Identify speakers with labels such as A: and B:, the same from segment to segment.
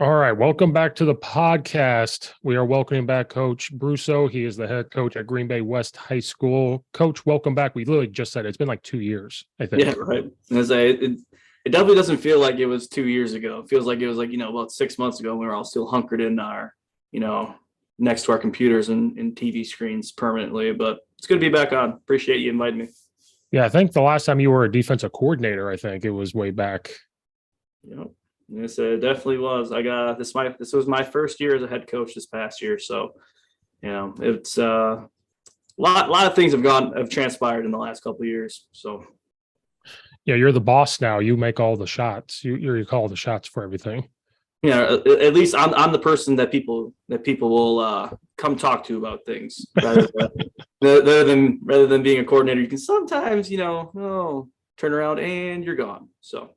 A: All right, welcome back to the podcast. We are welcoming back Coach Brusoe. He is the head coach at Green Bay West High School. Coach, welcome back. We literally just said it's been like 2 years, I think.
B: Yeah, right. As it definitely doesn't feel like it was 2 years ago. It feels like it was about 6 months ago. We were all still hunkered in our, next to our computers and TV screens permanently. But it's good to be back on. Appreciate you inviting me.
A: Yeah, I think the last time you were a defensive coordinator, I think it was way back.
B: Yep. Yes, it definitely was. I got this was my first year as a head coach this past year. So, it's a lot of things have transpired in the last couple of years. So
A: Yeah, you're the boss now. You make all the shots. You call the shots for everything.
B: at least I'm the person that people will come talk to about things rather than being a coordinator. You can sometimes turn around and you're gone. So,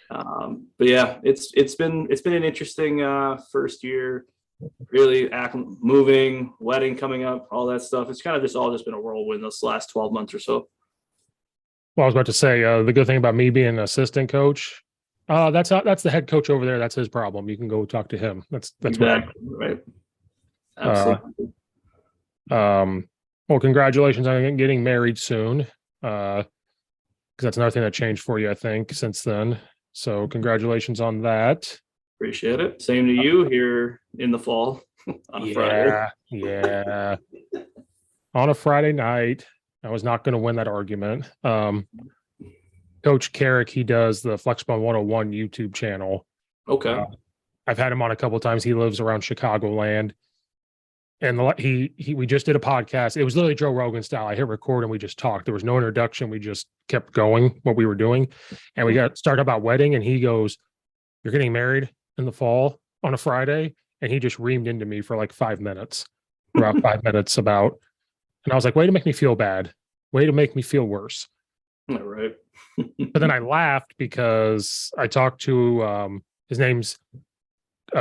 B: but yeah, it's been an interesting first year. Really moving, wedding coming up, all that stuff. It's kind of just been a whirlwind this last 12 months or so.
A: Well, I was about to say the good thing about me being an assistant coach, that's the head coach over there. That's his problem. You can go talk to him. That's
B: exactly right. Absolutely.
A: Well, congratulations on getting married soon. Because that's another thing that changed for you, I think, since then. So congratulations on that.
B: Appreciate it. Same to you here in the fall on a Friday.
A: Yeah. On a Friday night. I was not going to win that argument. Coach Carrick, he does the Flexbone 101 YouTube channel.
B: Okay.
A: I've had him on a couple of times. He lives around Chicagoland. And we just did a podcast. It was literally Joe Rogan style. I hit record and we just talked. There was no introduction. We just kept going what we were doing. And we got started about wedding. And he goes, "You're getting married in the fall on a Friday?" And he just reamed into me for like 5 minutes, about 5 minutes about, and I was like, way to make me feel bad. Way to make me feel worse.
B: All right.
A: But then I laughed because I talked to, his name's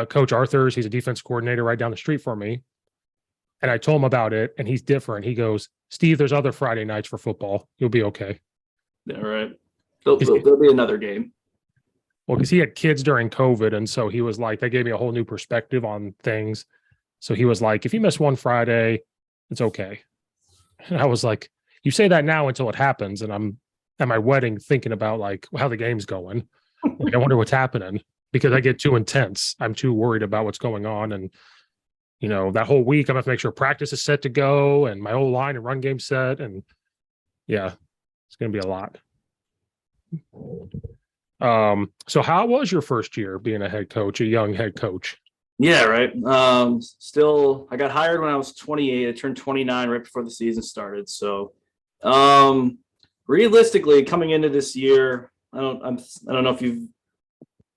A: Coach Arthurs. He's a defense coordinator right down the street from me. And I told him about it, and he's different. He goes, "Steve, there's other Friday nights for football. You'll be okay."
B: All right. There'll be another game.
A: Well, because he had kids during COVID. And so he was like, that gave me a whole new perspective on things. So he was like, if you miss one Friday, it's okay. And I was like, you say that now until it happens. And I'm at my wedding thinking about like how the game's going. Like, I wonder what's happening because I get too intense. I'm too worried about what's going on. And that whole week, I'm going to make sure practice is set to go and my whole line and run game set. And yeah, it's going to be a lot. So how was your first year being a head coach, a young head coach?
B: Yeah, right. Still, I got hired when I was 28. I turned 29 right before the season started. So, realistically, coming into this year, I don't know if you've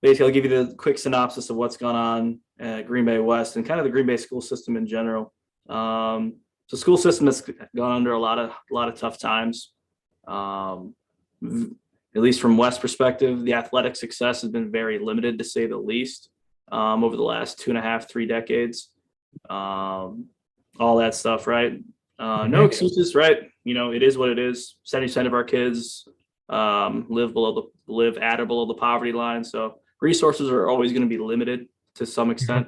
B: basically. I'll give you the quick synopsis of what's gone on at Green Bay West and kind of the Green Bay school system in general. So, school system has gone under a lot of tough times. At least from West perspective, the athletic success has been very limited, to say the least, over the last 2.5, 3 decades. All that stuff, right? No excuses, right? It is what it is. 70% of our kids live at or below the poverty line. So resources are always going to be limited to some extent.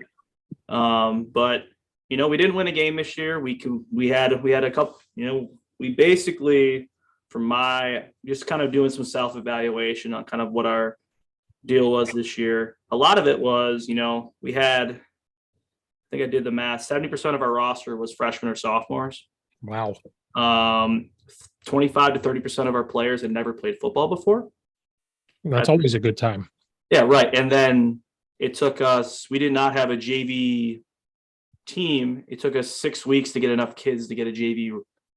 B: But we didn't win a game this year. We had a couple. We basically, from my just kind of doing some self-evaluation on kind of what our deal was this year. A lot of it was, we had, I think I did the math, 70% of our roster was freshmen or sophomores.
A: Wow.
B: 25 to 30% of our players had never played football before.
A: That's always a good time.
B: Yeah, right. And then it took us, we did not have a JV team. It took us 6 weeks to get enough kids to get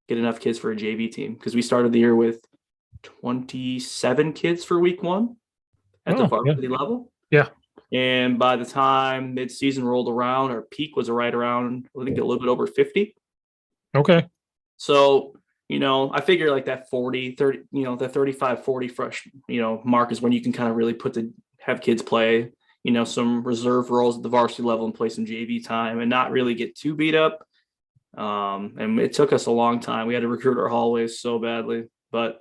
B: enough kids for a JV team, because we started the year with 27 kids for week 1 at the varsity level.
A: Yeah.
B: And by the time mid-season rolled around, our peak was right around, I think, a little bit over 50.
A: Okay.
B: So, I figure like that 40, 30, the 35, 40 fresh, mark is when you can kind of really have kids play, some reserve roles at the varsity level and play some JV time and not really get too beat up. And it took us a long time. We had to recruit our hallways so badly, but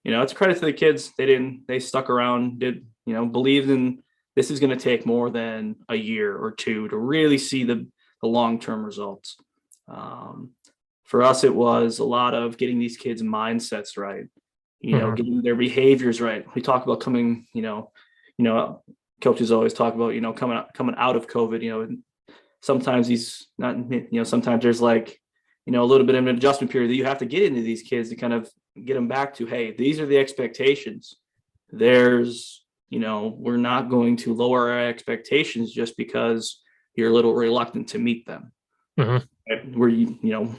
B: it's a credit to the kids. They stuck around, believed in this is going to take more than a year or two to really see the long-term results. For us, it was a lot of getting these kids' mindsets right, getting their behaviors right. We talk about coming, coaches always talk about, coming out of COVID, and sometimes sometimes there's like, a little bit of an adjustment period that you have to get into these kids to kind of get them back to, hey, these are the expectations. We're not going to lower our expectations just because you're a little reluctant to meet them.
A: Mm-hmm.
B: Right? Where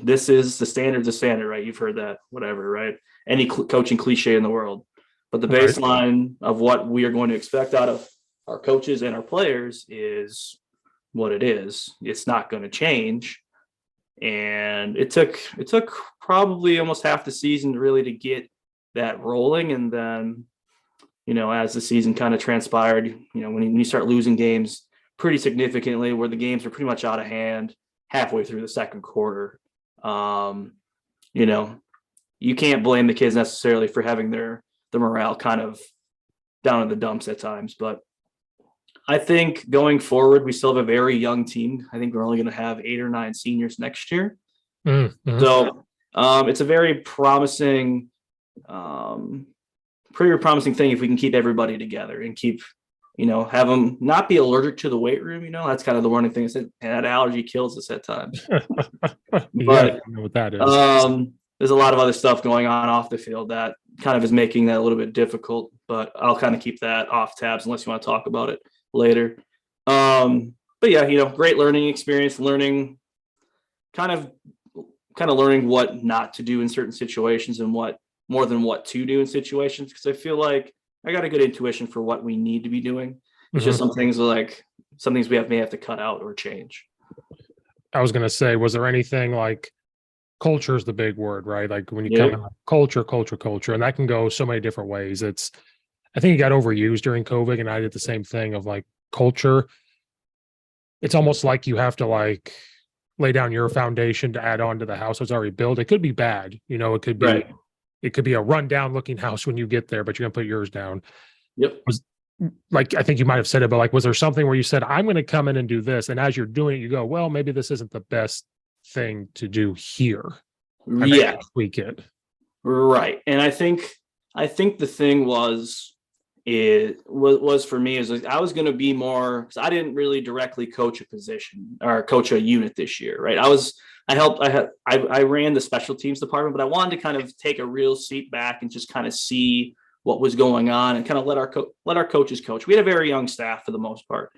B: this is the standard, right? You've heard that, whatever, right? Any coaching cliche in the world, but the baseline of what we are going to expect out of our coaches and our players is what it is. It's not going to change. And it took probably almost half the season really to get that rolling. And then, as the season kind of transpired, when you start losing games pretty significantly, where the games are pretty much out of hand halfway through the second quarter, you can't blame the kids necessarily for having the morale kind of down in the dumps at times. But I think going forward, we still have a very young team. I think we're only going to have 8 or 9 seniors next year.
A: Mm-hmm.
B: So it's a very promising, pretty promising thing if we can keep everybody together and keep, have them not be allergic to the weight room. That's kind of the one thing I said, and that allergy kills us at times. But
A: I know what that is.
B: There's a lot of other stuff going on off the field that kind of is making that a little bit difficult, but I'll kind of keep that off tabs unless you want to talk about it later. But yeah, great learning experience, learning kind of learning what not to do in certain situations and what more than what to do in situations. Cause I feel like I got a good intuition for what we need to be doing. It's just some things we may have to cut out or change.
A: I was going to say, was there anything like culture is the big word, right? Like when you come in, culture, and that can go so many different ways. I think it got overused during COVID, and I did the same thing of like culture. It's almost like you have to like lay down your foundation to add on to the house that's already built. It could be bad, it could be, It could be a rundown looking house when you get there, but you're gonna put yours down.
B: Yep.
A: Like, I think you might have said it, but like, was there something where you said, I'm going to come in and do this, and as you're doing it, you go, well, maybe this isn't the best thing to do here. Tweak it.
B: Right. And I think the thing was for me is like I was going to be more, because I didn't really directly coach a position or coach a unit this year, right? I ran the special teams department, but I wanted to kind of take a real seat back and just kind of see what was going on and kind of let our coaches coach. We had a very young staff for the most part,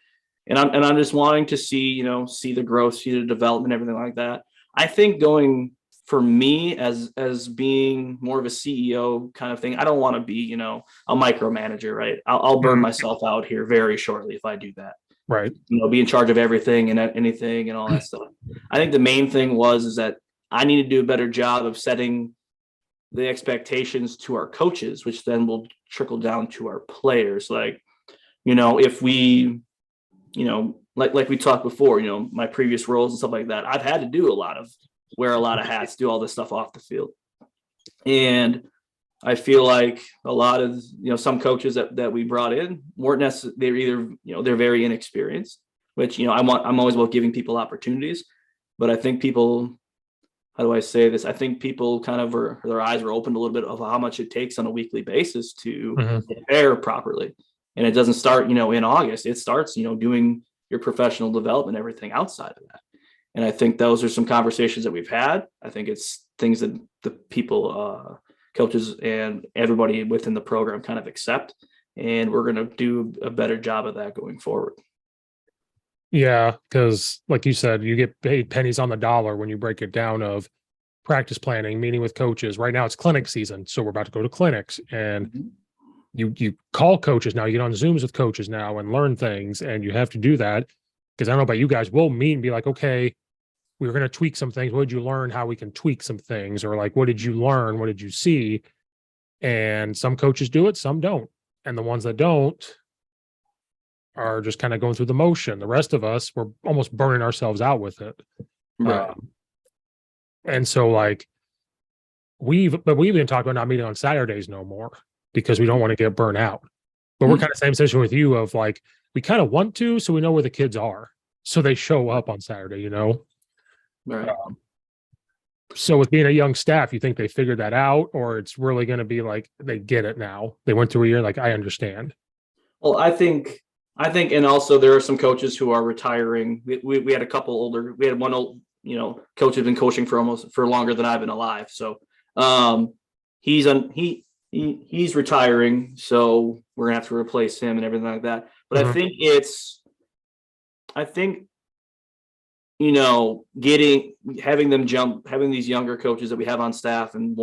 B: and I'm just wanting to see the growth, see the development, everything like that. I think going for me as being more of a CEO kind of thing, I don't want to be a micromanager, right? I'll burn myself out here very shortly if I do that.
A: Right.
B: Be in charge of everything and anything and all that stuff. I think the main thing is that I need to do a better job of setting the expectations to our coaches, which then will trickle down to our players. Like, if we, like we talked before, my previous roles and stuff like that, I've had to wear a lot of hats, do all this stuff off the field. And I feel like a lot of, some coaches that we brought in weren't necessarily, they're either, they're very inexperienced, which, I'm always about giving people opportunities, but I think people, how do I say this? I think people kind of their eyes were opened a little bit of how much it takes on a weekly basis to prepare properly. And it doesn't start, in August. It starts, doing your professional development, everything outside of that. And I think those are some conversations that we've had. I think it's things that the people, coaches and everybody within the program kind of accept. And we're going to do a better job of that going forward.
A: Yeah, because like you said, you get paid pennies on the dollar when you break it down of practice planning, meeting with coaches. Right now it's clinic season, so we're about to go to clinics, and you call coaches now. You get on Zooms with coaches now and learn things, and you have to do that because I don't know about you guys. We'll meet and be like, okay, we're going to tweak some things. What did you learn? How we can tweak some things, or like, what did you learn? What did you see? And some coaches do it, some don't, and the ones that don't are just kind of going through the motion. The rest of us, we're almost burning ourselves out with it.
B: Right.
A: And so like we've been talking about not meeting on Saturdays no more because we don't want to get burnt out. But we're kind of same situation with you of like, we kind of want to, so we know where the kids are. So they show up on Saturday, you know?
B: Right.
A: So with being a young staff, you think they figured that out, or it's really going to be like they get it now? They went through a year, like I understand.
B: Well, I think, and also there are some coaches who are retiring. We had a couple older. We had one old, coach who's been coaching for longer than I've been alive. So, he's he's retiring. So we're gonna have to replace him and everything like that. But
A: Mhm.
B: I think having these younger coaches that we have on staff and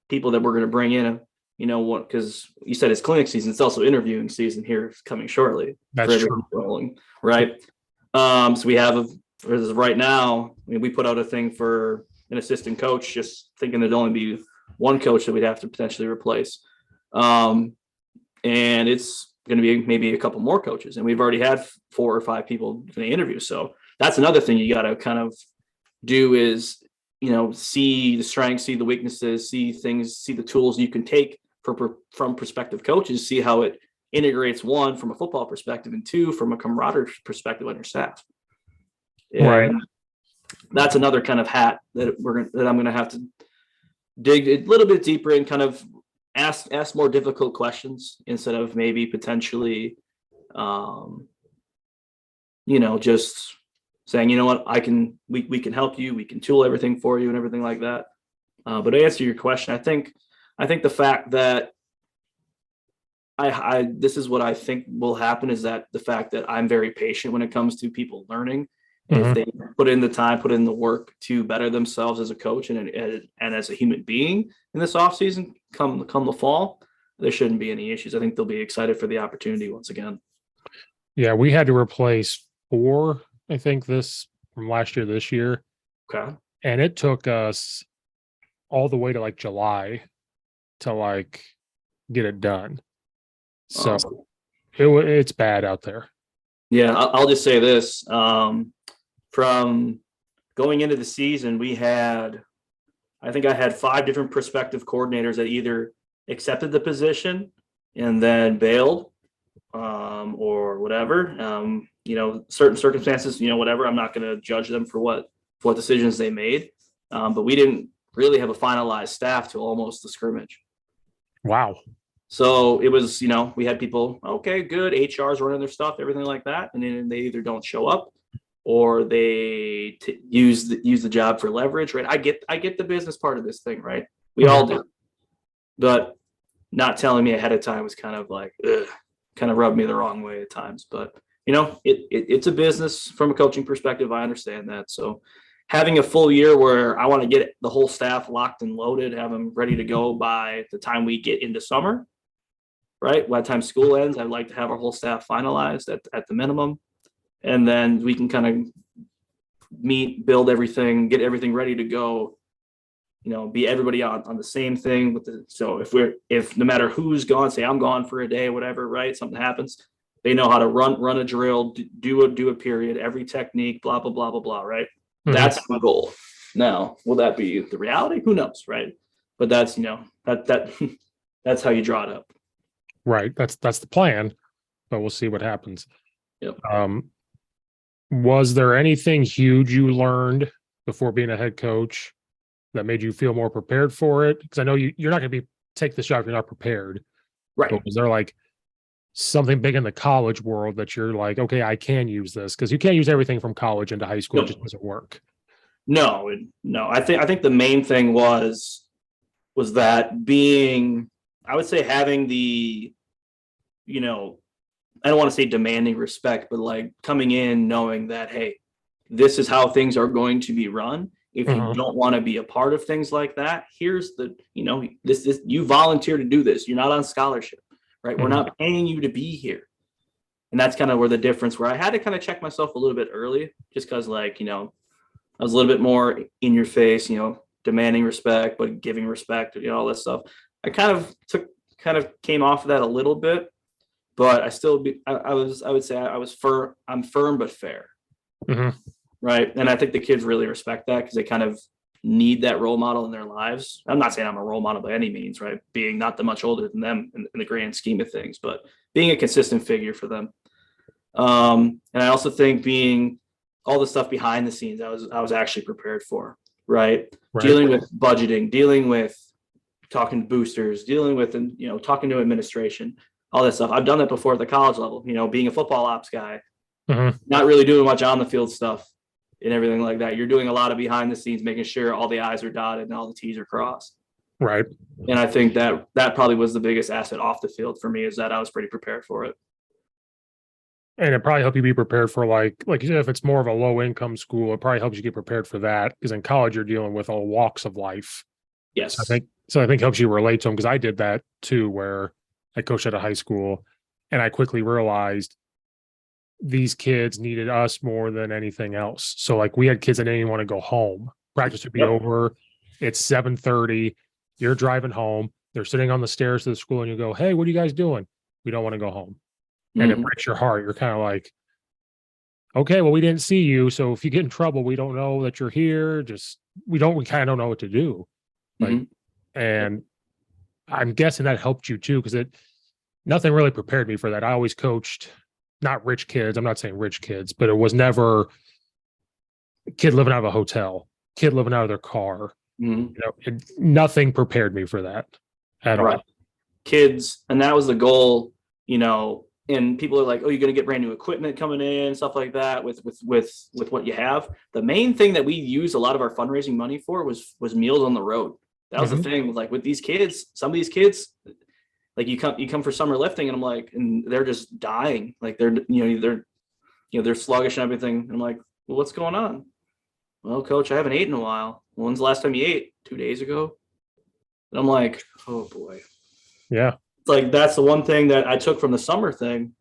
B: people that we're going to bring in, what, because you said it's clinic season, it's also interviewing season here coming shortly.
A: That's true.
B: Rolling, right? So we have right now, we put out a thing for an assistant coach, just thinking there'd only be one coach that we'd have to potentially replace. And it's going to be maybe a couple more coaches, and we've already had 4 or 5 people in the interview. So that's another thing you got to kind of do is, see the strengths, see the weaknesses, see the tools you can take from prospective coaches, see how it integrates, one, from a football perspective, and 2, from a camaraderie perspective on your staff. And
A: Right.
B: that's another kind of hat that I'm going to have to dig a little bit deeper and kind of ask more difficult questions instead of maybe potentially, just saying, what, we can help you, we can tool everything for you and everything like that. But to answer your question, I think the fact that this is what I think will happen, is that the fact that I'm very patient when it comes to people learning. And if they put in the time, put in the work to better themselves as a coach and as a human being in this offseason, come the fall, there shouldn't be any issues. I think they'll be excited for the opportunity once again.
A: Yeah, we had to replace 4, I think, from last year to this year.
B: Okay.
A: And it took us all the way to like July to get it done. So it's bad out there.
B: Yeah, I'll just say this. From going into the season, I think I had 5 different prospective coordinators that either accepted the position and then bailed, or whatever. Certain circumstances, whatever. I'm not going to judge them for what decisions they made. But we didn't really have a finalized staff till almost the scrimmage.
A: Wow.
B: So it was, we had people, okay, good, HR's running their stuff, everything like that, and then they either don't show up or they use the job for leverage, right? I get the business part of this thing, right? We all do, but not telling me ahead of time was kind of like, kind of rubbed me the wrong way at times. But it's a business from a coaching perspective. I understand that. So having a full year where I want to get the whole staff locked and loaded, have them ready to go by the time we get into summer, right? By the time school ends, I'd like to have our whole staff finalized at the minimum. And then we can kind of build everything, get everything ready to go, be everybody on the same thing so if no matter who's gone, say I'm gone for a day, whatever, right? Something happens, they know how to run a drill, do a period, every technique, blah, blah, blah, blah, blah, right? Mm-hmm. That's the goal. Now, will that be the reality? Who knows, right? But that's, that's how you draw it up.
A: Right. That's the plan, but we'll see what happens.
B: Yep.
A: Was there anything huge you learned before being a head coach that made you feel more prepared for it? Because I know you're not going to take this job if you're not prepared.
B: Right.
A: But was there something big in the college world that you're like, okay, I can use this? Because you can't use everything from college into high school. No. It just doesn't work.
B: No. I think the main thing was that I would say having the, I don't want to say demanding respect, but coming in knowing that, hey, this is how things are going to be run. If you don't want to be a part of things like that, here's this you volunteer to do this. You're not on scholarship, right? We're not paying you to be here. And that's kind of where the difference, where I had to kind of check myself a little bit early, just because I was a little bit more in your face, demanding respect, but giving respect, all that stuff. I kind of came off of that a little bit, but I would say I'm firm but fair. Mm-hmm. Right. And I think the kids really respect that because they kind of need that role model in their lives. I'm not saying I'm a role model by any means, right? Being not that much older than them in the grand scheme of things, but being a consistent figure for them. And I also think being all the stuff behind the scenes, I was actually prepared for, right? Dealing with budgeting, dealing with talking to boosters, dealing with, talking to administration, all that stuff. I've done that before at the college level, being a football ops guy, not really doing much on the field stuff and everything like that. You're doing a lot of behind the scenes, making sure all the I's are dotted and all the T's are crossed.
A: Right.
B: And I think that probably was the biggest asset off the field for me, is that I was pretty prepared for it.
A: And it probably help you be prepared for like you said, if it's more of a low income school, it probably helps you get prepared for that, because in college you're dealing with all walks of life.
B: Yes.
A: I think helps you relate to them, because I did that too, where I coached at a high school and I quickly realized these kids needed us more than anything else. So like we had kids that didn't even want to go home. Practice would be over. It's 7:30. You're driving home. They're sitting on the stairs to the school and you go, "Hey, what are you guys doing?" "We don't want to go home." And it breaks your heart. You're kind of like, okay, well, we didn't see you. So if you get in trouble, we don't know that you're here. We kind of don't know what to do. And I'm guessing that helped you too, because nothing really prepared me for that. I always coached not rich kids. I'm not saying rich kids, but it was never a kid living out of a hotel, kid living out of their car. Nothing prepared me for that at all.
B: Kids, and that was the goal, and people are like, "Oh, you're going to get brand new equipment coming in," stuff like that with what you have. The main thing that we used a lot of our fundraising money for was meals on the road. That was the thing, like with these kids, some of these kids, like you come for summer lifting and I'm like, and they're just dying. Like they're sluggish and everything. And I'm like, "Well, what's going on?" "Well, coach, I haven't eaten in a while." "When's the last time you ate?" 2 days ago. And I'm like, oh boy.
A: Yeah.
B: Like that's the one thing that I took from the summer thing,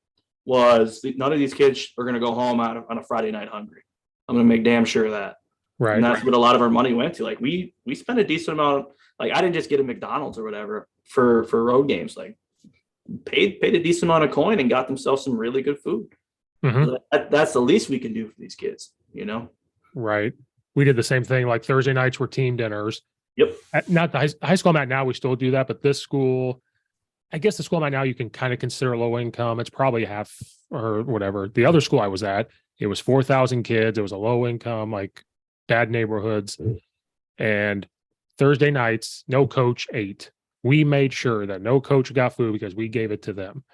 B: was none of these kids are going to go home on a Friday night hungry. I'm going to make damn sure of that.
A: Right.
B: And that's what a lot of our money went to. Like we spent a decent amount. Like I didn't just get a McDonald's or whatever for road games. Like paid a decent amount of coin and got themselves some really good food. So that's the least we can do for these kids, Right.
A: We did the same thing. Like Thursday nights were team dinners.
B: Yep.
A: Not the high school I'm at now, we still do that, but this school, I guess the school I'm at now, you can kind of consider low income. It's probably half or whatever. The other school I was at, it was 4,000 kids. It was a low income, like bad neighborhoods. And Thursday nights, no coach ate. We made sure that no coach got food because we gave it to them.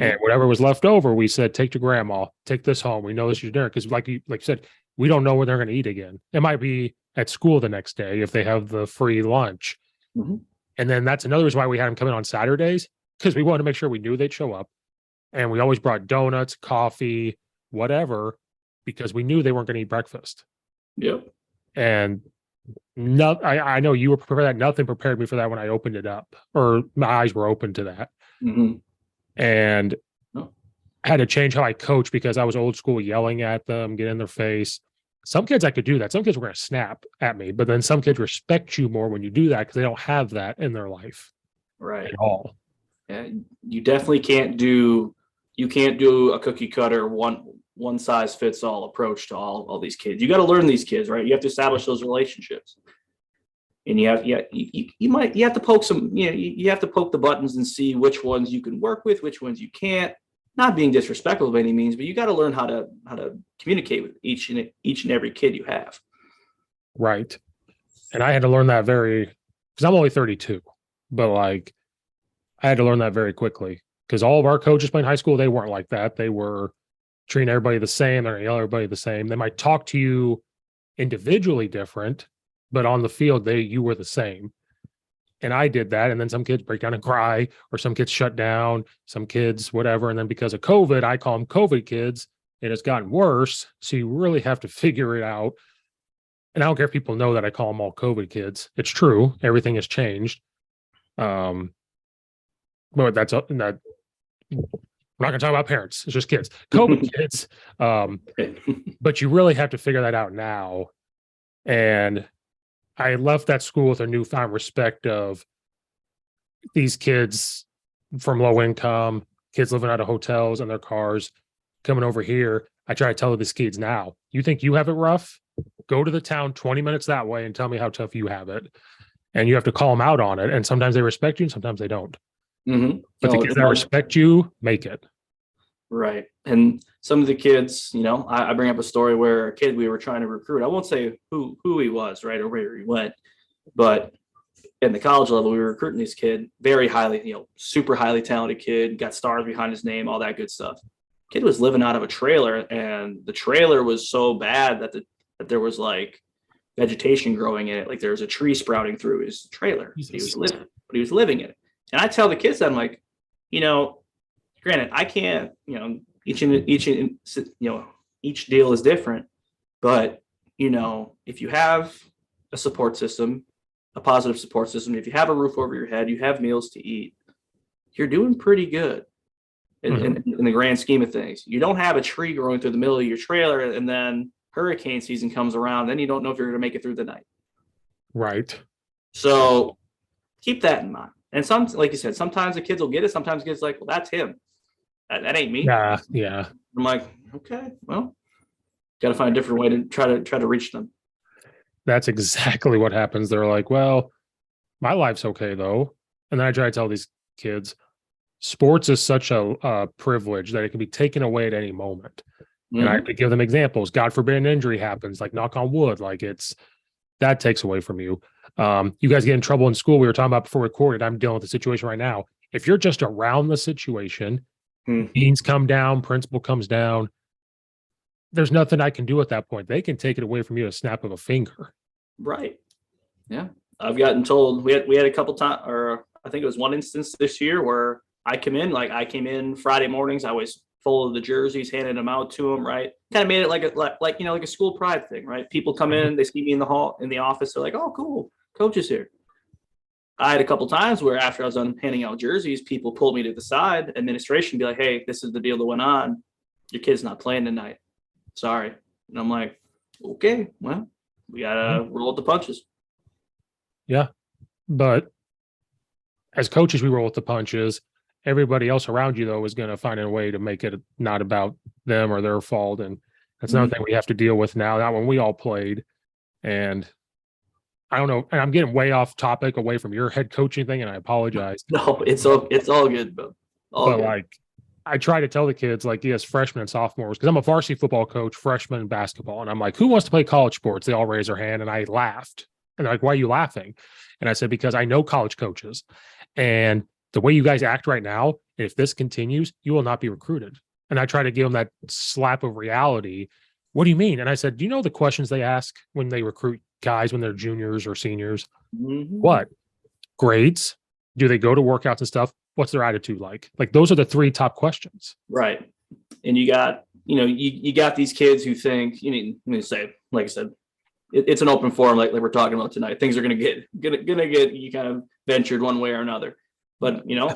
A: And whatever was left over, we said, "Take to grandma, take this home. We know this is your dinner." Because like you said, we don't know when they're going to eat again. It might be at school the next day if they have the free lunch. And then that's another reason why we had them come in on Saturdays, because we wanted to make sure we knew they'd show up. And we always brought donuts, coffee, whatever, because we knew they weren't going to eat breakfast.
B: Yep.
A: And I know you were prepared for that. Nothing prepared me for that when I opened it up, or my eyes were open to that. And I had to change how I coach, because I was old school, yelling at them, get in their face. Some kids I could do that. Some kids were going to snap at me, but then some kids respect you more when you do that, because they don't have that in their life.
B: Right.
A: At all.
B: Yeah, you definitely can't do a cookie cutter one size fits all approach to all these kids. You got to learn these kids, right? You have to establish those relationships. And you have to poke you have to poke the buttons and see which ones you can work with, which ones you can't. Not being disrespectful by any means, but you got to learn how to communicate with each and every kid you have.
A: Right. And I had to learn that because I'm only 32, but like I had to learn that very quickly, because all of our coaches playing high school, they weren't like that. They were treating everybody the same. They're gonna yell at everybody the same. They might talk to you individually different, but on the field, you were the same. And I did that. And then some kids break down and cry, or some kids shut down, some kids, whatever. And then because of COVID, I call them COVID kids. It has gotten worse. So you really have to figure it out. And I don't care if people know that I call them all COVID kids. It's true. Everything has changed. But we're not going to talk about parents. It's just kids, COVID kids. But you really have to figure that out now. And I left that school with a newfound respect of these kids from low income, kids living out of hotels and their cars, coming over here. I try to tell these kids now, you think you have it rough? Go to the town 20 minutes that way and tell me how tough you have it. And you have to call them out on it. And sometimes they respect you and sometimes they don't. But the kids that respect you, make it.
B: Right. And some of the kids, I bring up a story where a kid we were trying to recruit. I won't say who he was, right, or where he went, but in the college level, we were recruiting this kid, very highly, super highly talented kid, got stars behind his name, all that good stuff. Kid was living out of a trailer, and the trailer was so bad that there was like vegetation growing in it, like there was a tree sprouting through his trailer. He was living in it. And I tell the kids that I'm like, granted, I can't, each deal is different, but if you have a support system, a positive support system, if you have a roof over your head, you have meals to eat, you're doing pretty good in the grand scheme of things. You don't have a tree growing through the middle of your trailer, and then hurricane season comes around, then you don't know if you're going to make it through the night.
A: Right.
B: So keep that in mind. And like you said, sometimes the kids will get it. Sometimes the kids like, well, that's him. That ain't me.
A: Yeah.
B: I'm like, okay, well, got to find a different way to try to reach them.
A: That's exactly what happens. They're like, well, my life's okay though. And then I try to tell these kids, sports is such a privilege that it can be taken away at any moment. And I have to give them examples. God forbid an injury happens, like knock on wood, like that takes away from you. You guys get in trouble in school. We were talking about before we recorded. I'm dealing with the situation right now. If you're just around the situation, deans come down, principal comes down, there's nothing I can do at that point. They can take it away from you at a snap of a finger.
B: Right. Yeah. I've gotten told we had a couple times, or I think it was one instance this year where I came in Friday mornings. I was full of the jerseys, handing them out to them. Right. Kind of made it like a school pride thing. Right. People come in, they see me in the office. They're like, oh, cool. Coach is here. I had a couple times where after I was done handing out jerseys, people pulled me to the side, administration be like, hey, this is the deal that went on. Your kid's not playing tonight. Sorry. And I'm like, okay, well, we got to roll with the punches.
A: Yeah. But as coaches, we roll with the punches. Everybody else around you, though, is going to find a way to make it not about them or their fault. And that's another thing we have to deal with now. Not when we all played. And I don't know. And I'm getting way off topic away from your head coaching thing, and I apologize.
B: No, it's all good, bro.
A: But like, I try to tell the kids, like, yes, freshmen and sophomores, because I'm a varsity football coach, freshman basketball. And I'm like, who wants to play college sports? They all raise their hand. And I laughed. And they're like, why are you laughing? And I said, because I know college coaches. And the way you guys act right now, if this continues, you will not be recruited. And I try to give them that slap of reality. What do you mean? And I said, do you know the questions they ask when they recruit guys when they're juniors or seniors? What? Grades? Do they go to workouts and stuff? What's their attitude like? Like, those are the three top questions. Right.
B: And you got, you got these kids who think, say, like I said, it's an open forum, like we're talking about tonight. Things are going to get you kind of ventured one way or another. But, no,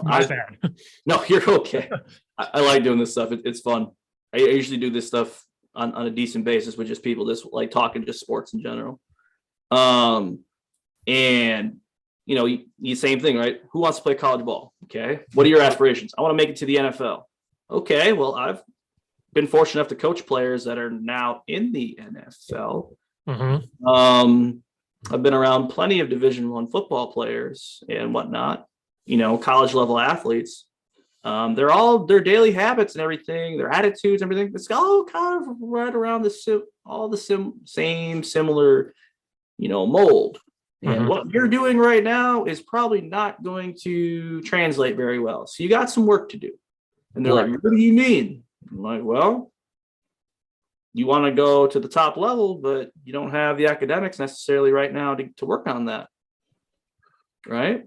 B: you're okay. I like doing this stuff. It's fun. I usually do this stuff on a decent basis with just people just like talking just sports in general. And you same thing, right? Who wants to play college ball? Okay. What are your aspirations? I want to make it to the NFL. Okay. Well, I've been fortunate enough to coach players that are now in the NFL. I've been around plenty of Division I football players and whatnot, college level athletes. Their daily habits and everything, their attitudes, everything, it's all kind of right around the same similar, mold. And what you're doing right now is probably not going to translate very well. So you got some work to do. And they're like, what do you mean? I'm like, well, you want to go to the top level, but you don't have the academics necessarily right now to work on that. Right.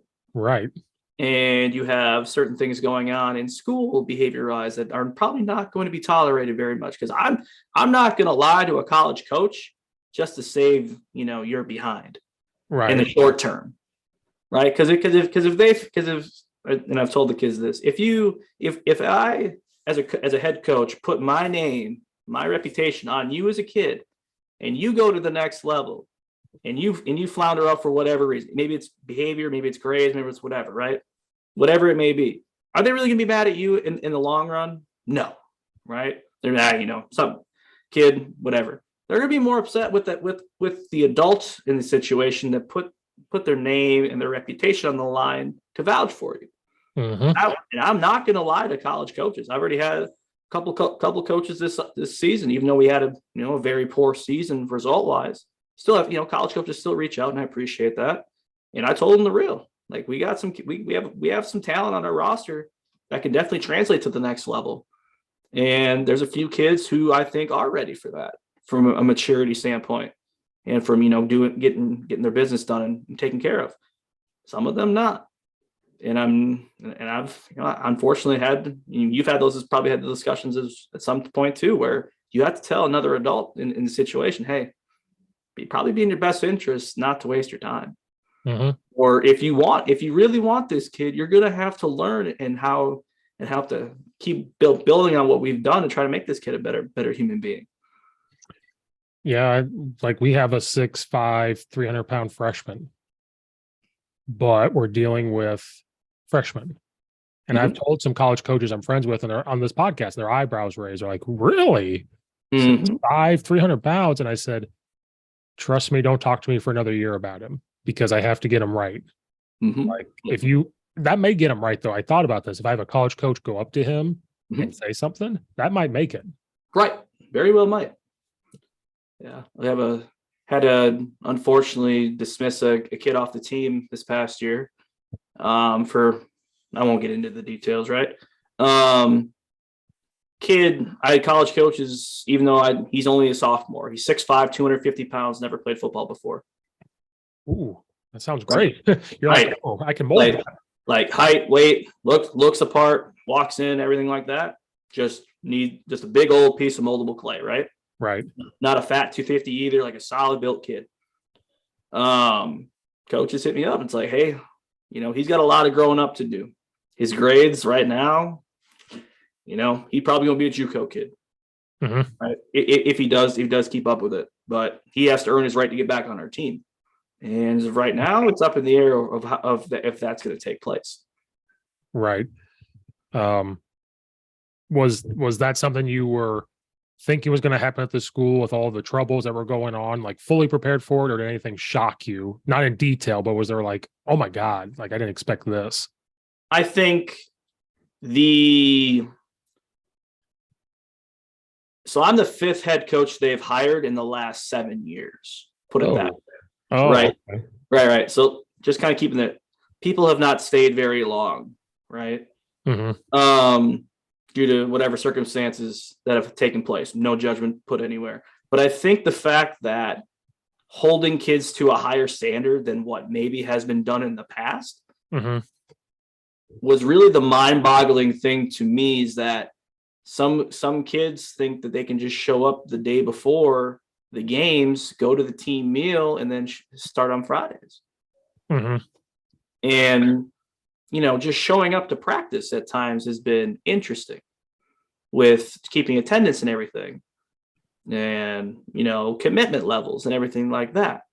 B: And you have certain things going on in school behavior-wise that are probably not going to be tolerated very much. Because I'm not going to lie to a college coach just to save, your behind in the short term. Right. Because and I've told the kids this, if I, as a head coach, put my name, my reputation on you as a kid, and you go to the next level and you flounder up for whatever reason, maybe it's behavior, maybe it's grades, maybe it's whatever, right? Whatever it may be. Are they really going to be mad at you in the long run? No. Right. They're mad, some kid, whatever. They're going to be more upset with that, with the adults in the situation that put their name and their reputation on the line to vouch for you. And I'm not going to lie to college coaches. I've already had couple coaches this season, even though we had a very poor season result wise, still have college coaches still reach out, and I appreciate that. And I told them the real, like, we got some we have some talent on our roster that can definitely translate to the next level. And there's a few kids who I think are ready for that from a maturity standpoint, and from getting their business done and taken care of. Some of them not. And I've unfortunately you've probably had the discussions at some point too, where you have to tell another adult in the situation, hey, probably be in your best interest not to waste your time.
A: Mm-hmm.
B: Or if you really want this kid, you're gonna have to learn and how to keep building on what we've done and try to make this kid a better human being.
A: Yeah, like we have a 6'5", 300-pound freshman, but we're dealing with freshmen. And I've told some college coaches I'm friends with, and they're on this podcast, their eyebrows raised. They're like, really? 6'5", 300 pounds? And I said, trust me, don't talk to me for another year about him, because I have to get him right. Like, that may get him right, though. I thought about this. If I have a college coach go up to him and say something, that might make it.
B: Right. Very well might. Yeah. We had to unfortunately dismiss a kid off the team this past year for, I won't get into the details, right? Kid, I had college coaches, even though he's only a sophomore. He's 6'5", 250 pounds, never played football before.
A: Ooh, that sounds great. You're
B: right.
A: Like, oh, I can mold that.
B: Like height, weight, looks apart, walks in, everything like that. Just a big old piece of moldable clay, right?
A: Right.
B: Not a fat 250 either, like a solid built kid. Coaches hit me up. It's like, hey, he's got a lot of growing up to do. His grades right now, he probably gonna be a Juco kid, right? If he does keep up with it, but he has to earn his right to get back on our team. And as of right now, it's up in the air of if that's going to take place.
A: Right. Was that something you were thinking was going to happen at the school with all the troubles that were going on, like fully prepared for it, or did anything shock you? Not in detail, but was there like, oh my God, like I didn't expect this?
B: I think so I'm the 5th head coach they've hired in the last 7 years. Put it that way.
A: Oh,
B: right.
A: Okay.
B: Right. So just kind of keeping it. People have not stayed very long, right? Due to whatever circumstances that have taken place. No judgment put anywhere. But I think the fact that holding kids to a higher standard than what maybe has been done in the past was really the mind-boggling thing to me, is that some kids think that they can just show up the day before the games, go to the team meal, and then start on Fridays. And, just showing up to practice at times has been interesting with keeping attendance and everything, and, commitment levels and everything like that.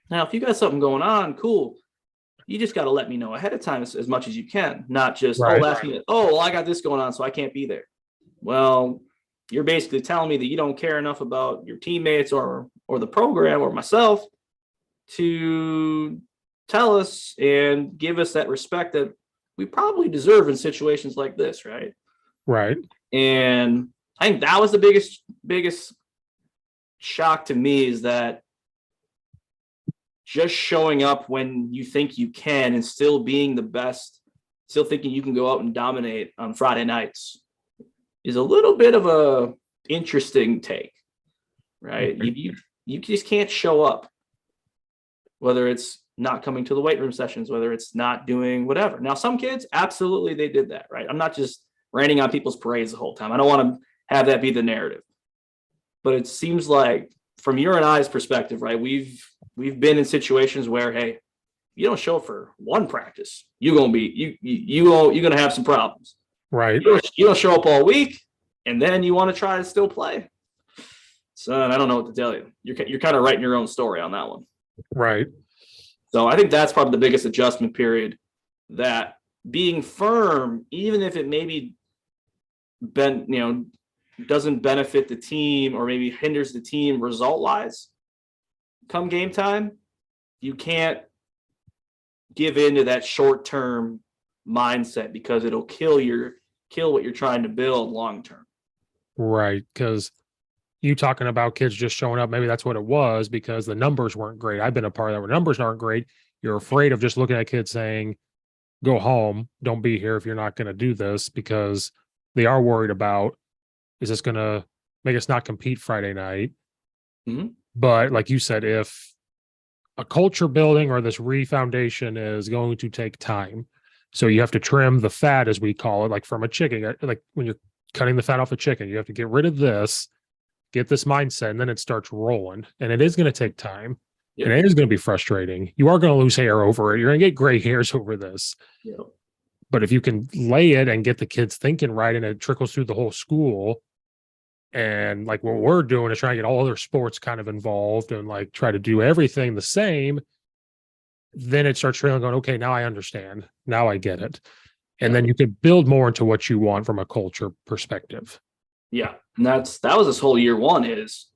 B: Now, if you got something going on, cool. You just got to let me know ahead of time as much as you can, not just, last minute, well, I got this going on, so I can't be there. Well, you're basically telling me that you don't care enough about your teammates or the program or myself to tell us and give us that respect that we probably deserve in situations like this, right?
A: Right.
B: And I think that was the biggest shock to me, is that just showing up when you think you can and still being the best, still thinking you can go out and dominate on Friday nights, is a little bit of a interesting take, right? You just can't show up, whether it's not coming to the weight room sessions, whether it's not doing whatever. Now, some kids, absolutely, they did that, right? I'm not just raining on people's parades the whole time. I don't want to have that be the narrative. But it seems like, from your and I's perspective, right, we've been in situations where, hey, you don't show up for one practice, you're gonna have some problems.
A: Right.
B: You don't show up all week, and then you want to try to still play. Son, I don't know what to tell you. You're kind of writing your own story on that one.
A: Right.
B: So I think that's probably the biggest adjustment period, that being firm, even if it maybe doesn't benefit the team or maybe hinders the team result-wise, come game time, you can't give in to that short-term mindset, because it'll kill your kill what you're trying to build long term.
A: Right. Because you talking about kids just showing up, maybe that's what it was because the numbers weren't great. I've been a part of that where numbers aren't great. You're afraid of just looking at kids saying, go home, don't be here if you're not going to do this because they are worried about, is this going to make us not compete Friday night?
B: Mhm.
A: But like you said, if a culture building or this re-foundation is going to take time, so you have to trim the fat, as we call it, like from a chicken, like when you're cutting the fat off a chicken, you have to get rid of this, get this mindset, and then it starts rolling. And it is going to take time.
B: Yep.
A: And it is going to be frustrating. You are going to lose hair over it. You're going to get gray hairs over this.
B: Yep.
A: But if you can lay it and get the kids thinking right and it trickles through the whole school, and like what we're doing is trying to get all other sports kind of involved and like try to do everything the same, then it starts trailing going, okay, now I understand. Now I get it. And then you can build more into what you want from a culture perspective.
B: Yeah. And that was this whole year one is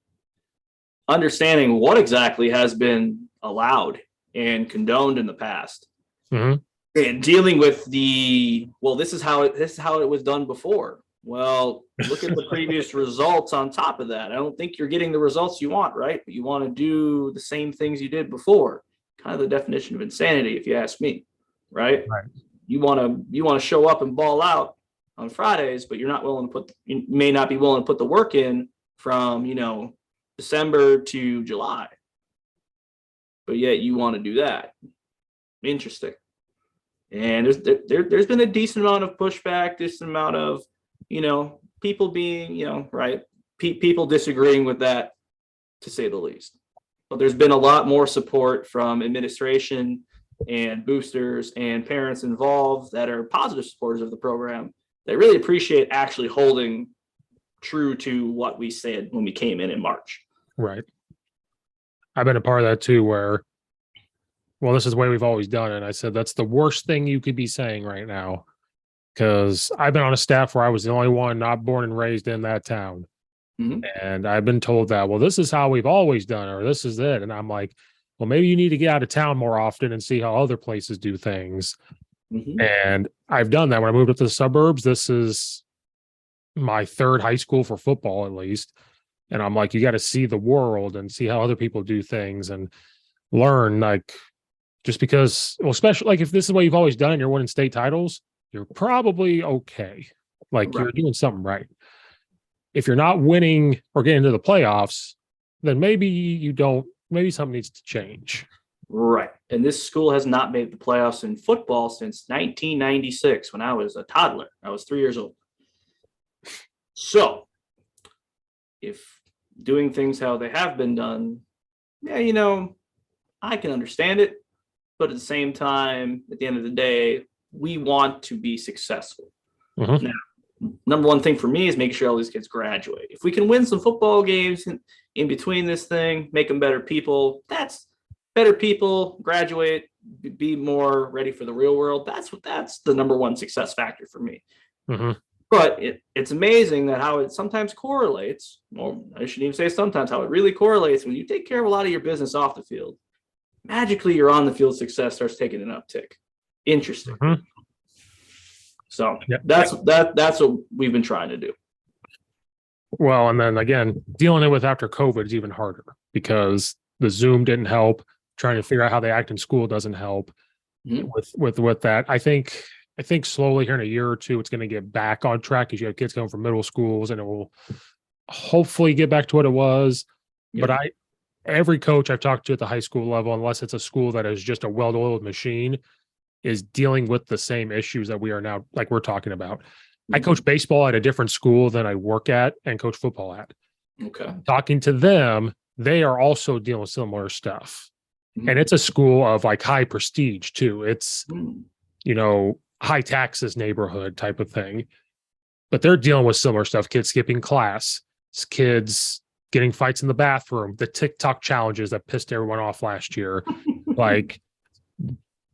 B: understanding what exactly has been allowed and condoned in the past.
A: Mhm.
B: And dealing with this is how it was done before. Well, look at the previous results on top of that. I don't think you're getting the results you want, right? But you want to do the same things you did before. Kind of the definition of insanity, if you ask me, right?
A: Right.
B: You want to show up and ball out on Fridays, but you may not be willing to put the work in from, December to July. But yet you want to do that. Interesting. And there's been a decent amount of pushback, decent amount of, people being, right, people disagreeing with that, to say the least. But there's been a lot more support from administration and boosters and parents involved that are positive supporters of the program. They really appreciate actually holding true to what we said when we came in March.
A: Right. I've been a part of that too, where, well, this is the way we've always done it. And I said, that's the worst thing you could be saying right now. Because I've been on a staff where I was the only one not born and raised in that town.
B: Mhm.
A: And I've been told that, well, this is how we've always done it, or this is it. And I'm like, well, maybe you need to get out of town more often and see how other places do things.
B: Mhm.
A: And I've done that when I moved up to the suburbs. This is my third high school for football, at least. And I'm like, you got to see the world and see how other people do things and learn, like, just because, well, especially like if this is the way you've always done it, and you're winning state titles, you're probably okay. Like
B: Right.
A: you're doing something right. If you're not winning or getting into the playoffs, then maybe something needs to change.
B: Right. And this school has not made the playoffs in football since 1996 when I was a toddler. I was 3 years old. So if doing things how they have been done, yeah, I can understand it. But at the same time, at the end of the day, we want to be successful.
A: Mhm.
B: Now, number one thing for me is making sure all these kids graduate. If we can win some football games in between this thing, make them better people, that's better people, graduate, be more ready for the real world. That's the number one success factor for me.
A: Mhm.
B: But it's amazing that how it sometimes correlates, or I shouldn't even say sometimes, how it really correlates when you take care of a lot of your business off the field. Magically, your on the field success starts taking an uptick. Interesting.
A: Mhm.
B: So
A: Yep.
B: that's what we've been trying to do.
A: Well, and then again, dealing with after COVID is even harder because the Zoom didn't help. Trying to figure out how they act in school doesn't help.
B: Mhm.
A: With that. I think slowly here in a year or two, it's going to get back on track because you have kids going from middle schools, and it will hopefully get back to what it was.
B: Yep.
A: But every coach I've talked to at the high school level, unless it's a school that is just a well-oiled machine, is dealing with the same issues that we are now, like we're talking about. I coach baseball at a different school than I work at and coach football at.
B: Okay.
A: Talking to them, they are also dealing with similar stuff. And it's a school of like high prestige too. It's, high taxes neighborhood type of thing. But they're dealing with similar stuff. Kids skipping class, kids getting fights in the bathroom, the TikTok challenges that pissed everyone off last year, like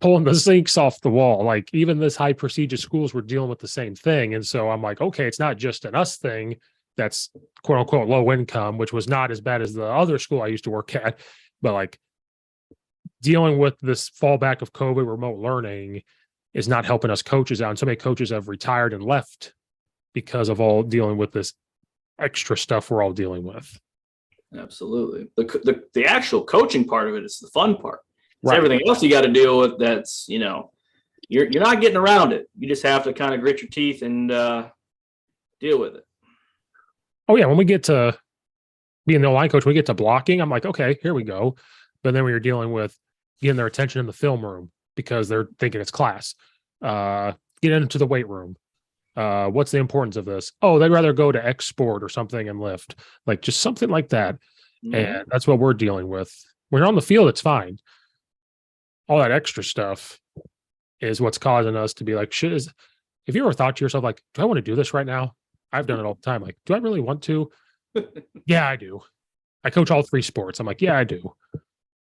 A: pulling the sinks off the wall. Like even this high prestigious schools were dealing with the same thing. And so I'm like, okay, it's not just an us thing that's quote unquote low income, which was not as bad as the other school I used to work at, but like dealing with this fallback of COVID remote learning is not helping us coaches out. And so many coaches have retired and left because of all dealing with this extra stuff we're all dealing with.
B: Absolutely. The actual coaching part of it is the fun part. It's
A: Right.
B: everything else you got to deal with. That's, you're not getting around it. You just have to kind of grit your teeth and deal with it.
A: Oh yeah, when we get to being the line coach, when we get to blocking, I'm like, okay, here we go. But then when you're dealing with getting their attention in the film room because they're thinking it's class, get into the weight room. What's the importance of this? Oh, they'd rather go to X sport or something and lift, like just something like that.
B: Mhm.
A: And that's what we're dealing with. When you're on the field, it's fine. All that extra stuff is what's causing us to be like, shit is, if you ever thought to yourself, like, do I want to do this right now? I've done it all the time. Like, do I really want to? Yeah, I do. I coach all 3 sports. I'm like, yeah, I do.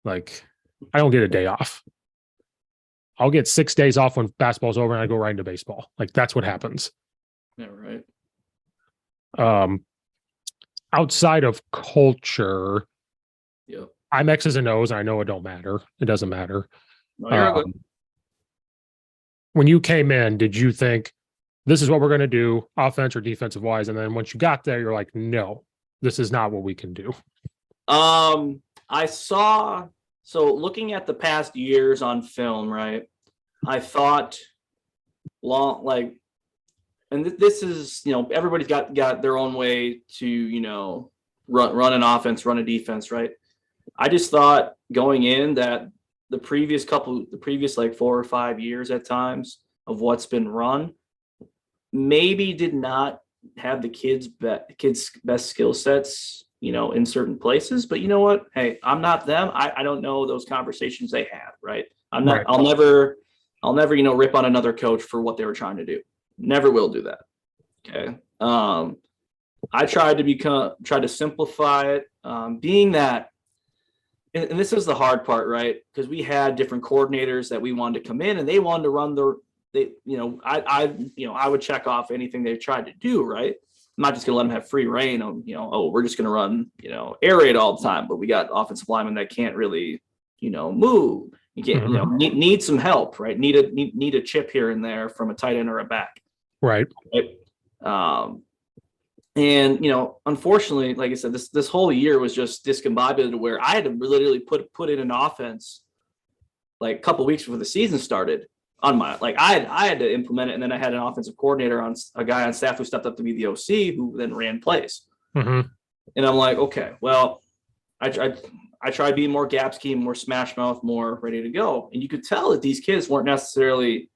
A: Like, I don't get a day off. I'll get 6 days off when basketball's over and I go right into baseball. Like, that's what happens.
B: Yeah, right.
A: Outside of culture,
B: Yep.
A: I'm X's and O's, and I know it don't matter. It doesn't matter.
B: No, you're good.
A: When you came in, did you think this is what we're going to do, offense or defensive wise? And then once you got there, you're like, no, this is not what we can do.
B: I saw, so looking at the past years on film, right? I thought and this is, everybody's got their own way to, run an offense, run a defense, right? I just thought going in that the previous like 4 or 5 years at times of what's been run maybe did not have the kids' best skill sets, in certain places. But you know what? Hey, I'm not them. I don't know those conversations they had, right? I'm not.
A: Right.
B: I'll never, rip on another coach for what they were trying to do. Never will do that. Okay. I tried to simplify it, being that, and this is the hard part, right? Because we had different coordinators that we wanted to come in and they wanted to run I would check off anything they tried to do, right? I'm not just gonna let them have free reign on, we're just gonna run, air raid all the time, but we got offensive linemen that can't really, move. You can't, need some help, right? Need a chip here and there from a tight end or a back.
A: Right.
B: And unfortunately, like I said, this whole year was just discombobulated where I had to literally put in an offense like a couple of weeks before the season started on my, like I had to implement it, and then I had an offensive coordinator a guy on staff who stepped up to be the OC who then ran plays.
A: Mm-hmm.
B: And I'm like, okay, well, I tried being more gap scheme, more smash mouth, more ready to go, and you could tell that these kids weren't necessarily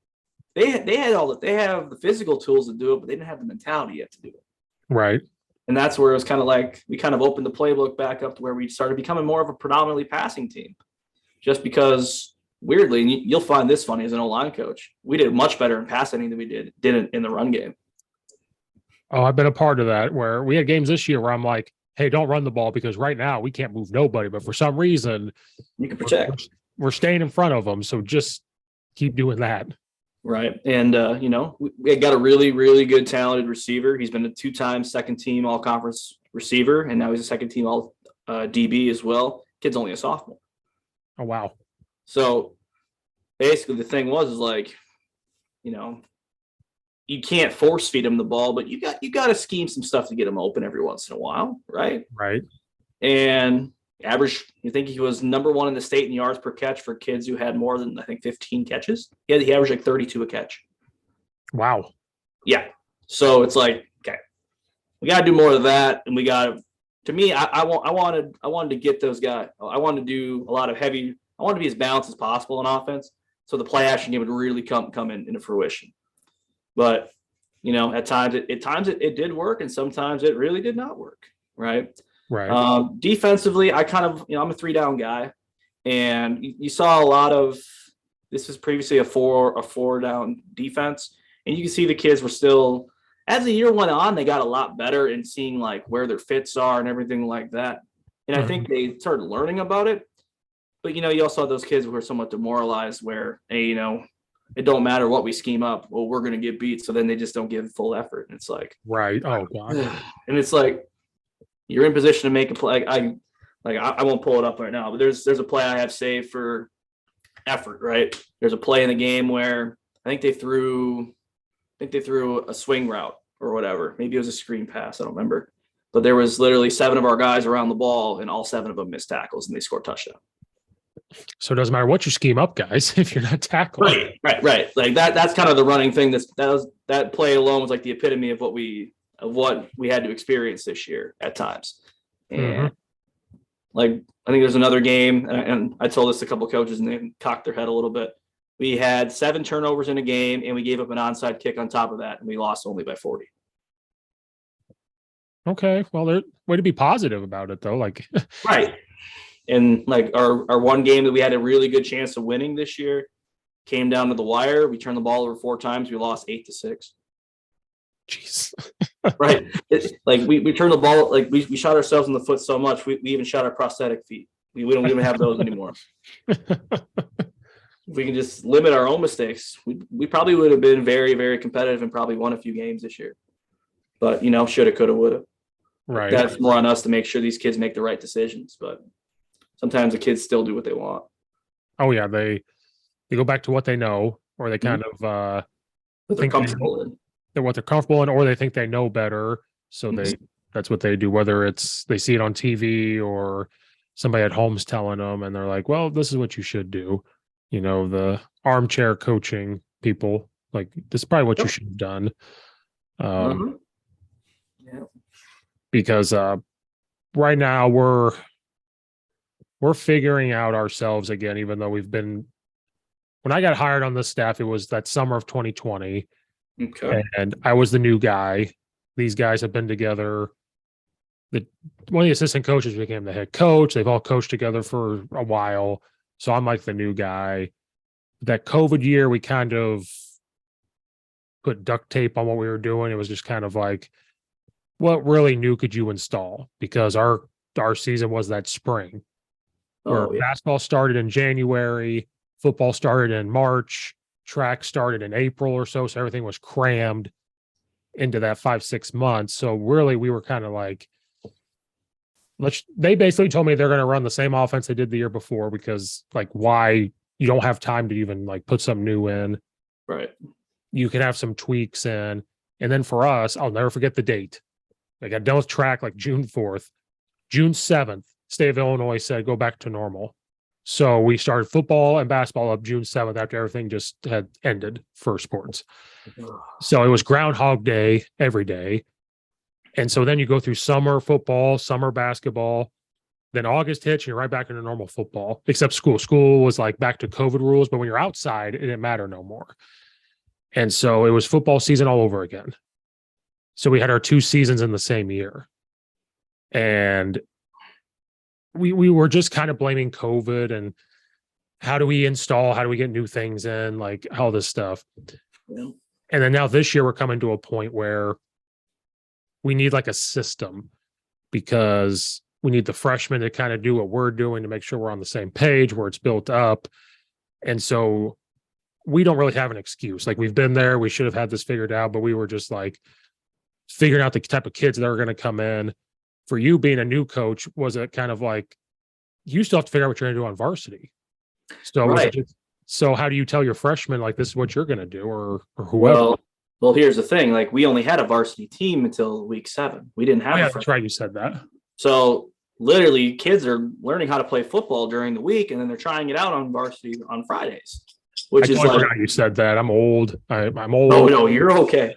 B: they have the physical tools to do it, but they didn't have the mentality yet to do it.
A: Right.
B: And that's where it was kind of like we kind of opened the playbook back up to where we started becoming more of a predominantly passing team. Just because, weirdly, and you'll find this funny as an O-line coach, we did much better in passing than we did in the run game.
A: Oh, I've been a part of that where we had games this year where I'm like, hey, don't run the ball because right now we can't move nobody. But for some reason,
B: you can protect.
A: We're staying in front of them. So just keep doing that.
B: Right. And, we got a really, really good, talented receiver. He's been a 2-time second team all conference receiver, and now he's a second team all DB as well. Kid's only a sophomore.
A: Oh, wow.
B: So basically the thing was like, you can't force feed him the ball, but you got to scheme some stuff to get him open every once in a while. Right.
A: Right.
B: And average, you think he was number 1 in the state in yards per catch for kids who had more than, I think, 15 catches. He averaged like 32 a catch.
A: Wow.
B: Yeah. So it's like, okay, we got to do more of that. And we got to me, I wanted to get those guys. I wanted to do a lot of heavy. I wanted to be as balanced as possible in offense, so the play action game would really come into fruition. But at times it did work, and sometimes it really did not work. Right.
A: Right.
B: Defensively, I kind of, I'm a 3-down guy, and you saw a lot of, this was previously a 4-down defense, and you can see the kids were still, as the year went on, they got a lot better in seeing like where their fits are and everything like that. And I think they started learning about it. But, you also have those kids who are somewhat demoralized where, hey, it don't matter what we scheme up. Well, we're going to get beat. So then they just don't give full effort. And it's like,
A: right. Oh, God.
B: And it's like, you're in position to make a play. I won't pull it up right now, but there's a play I have saved for effort, right? There's a play in the game where I think they threw a swing route, or whatever. Maybe it was a screen pass. I don't remember. But there was literally 7 of our guys around the ball, and all 7 of them missed tackles, and they scored touchdown.
A: So it doesn't matter what you scheme up, guys, if you're not tackling.
B: Right. Like that's kind of the running thing. That play alone was like the epitome of what we had to experience this year at times. And like I think there's another game, and I told this to a couple of coaches, and they cocked their head a little bit. We had 7 turnovers in a game, and we gave up an onside kick on top of that, and we lost only by 40.
A: Okay, well, there's way to be positive about it, though. Like,
B: right. And like our one game that we had a really good chance of winning this year came down to the wire. We turned the ball over 4 times. We lost 8-6.
A: Jeez.
B: Right. Like we turned the ball, like we shot ourselves in the foot so much. We even shot our prosthetic feet. We don't even have those anymore. If we can just limit our own mistakes, we probably would have been very, very competitive and probably won a few games this year. But, shoulda, coulda, woulda.
A: Right.
B: That's more on us to make sure these kids make the right decisions. But sometimes the kids still do what they want.
A: Oh, yeah. They go back to what they know, or they kind of
B: What they're comfortable in.
A: They're what they're comfortable in, or they think they know better. So that's what they do, whether it's they see it on TV or somebody at home's telling them, and they're like, well, this is what you should do. The armchair coaching people, like, this is probably what you should have done.
B: Yeah.
A: Because right now we're figuring out ourselves again, even though when I got hired on this staff, it was that summer of 2020.
B: Okay.
A: And I was the new guy. These guys have been together. One of the assistant coaches became the head coach. They've all coached together for a while. So I'm like the new guy. That COVID year, we kind of put duct tape on what we were doing. It was just kind of like, what really new could you install? Because our season was that spring where basketball started in January, football started in March, track started in April or so. So everything was crammed into that 5-6 months. So really we were kind of like, they basically told me they're going to run the same offense they did the year before, because like, why you don't have time to even like put something new in.
B: Right.
A: You can have some tweaks in. And then for us, I'll never forget the date. I got done with track like June 4th, June 7th, state of Illinois said, go back to normal. So we started football and basketball up June 7th after everything just had ended for sports. So it was Groundhog Day every day. And so then you go through summer football, summer basketball, then August hits, and you're right back into normal football, except school. School was like back to COVID rules, but when you're outside, it didn't matter no more. And so it was football season all over again. So we had our 2 seasons in the same year. And we were just kind of blaming COVID and how do we get new things in, like all this stuff.
B: Yeah.
A: And then now this year we're coming to a point where we need like a system, because we need the freshmen to kind of do what we're doing to make sure we're on the same page, where it's built up. And so we don't really have an excuse. Like, we've been there, we should have had this figured out, but we were just like figuring out the type of kids that are going to come in. For you being a new coach, was it kind of like, you still have to figure out what you're going to do on varsity? So
B: right.
A: So how do you tell your freshmen, like, this is what you're going to do, or whoever?
B: Well, here's the thing. Like, we only had a varsity team until week 7. We didn't have.
A: That's right. You said that.
B: So literally, kids are learning how to play football during the week, and then they're trying it out on varsity on Fridays. Which is like,
A: you said that. I'm old. I'm old.
B: Oh no, you're okay.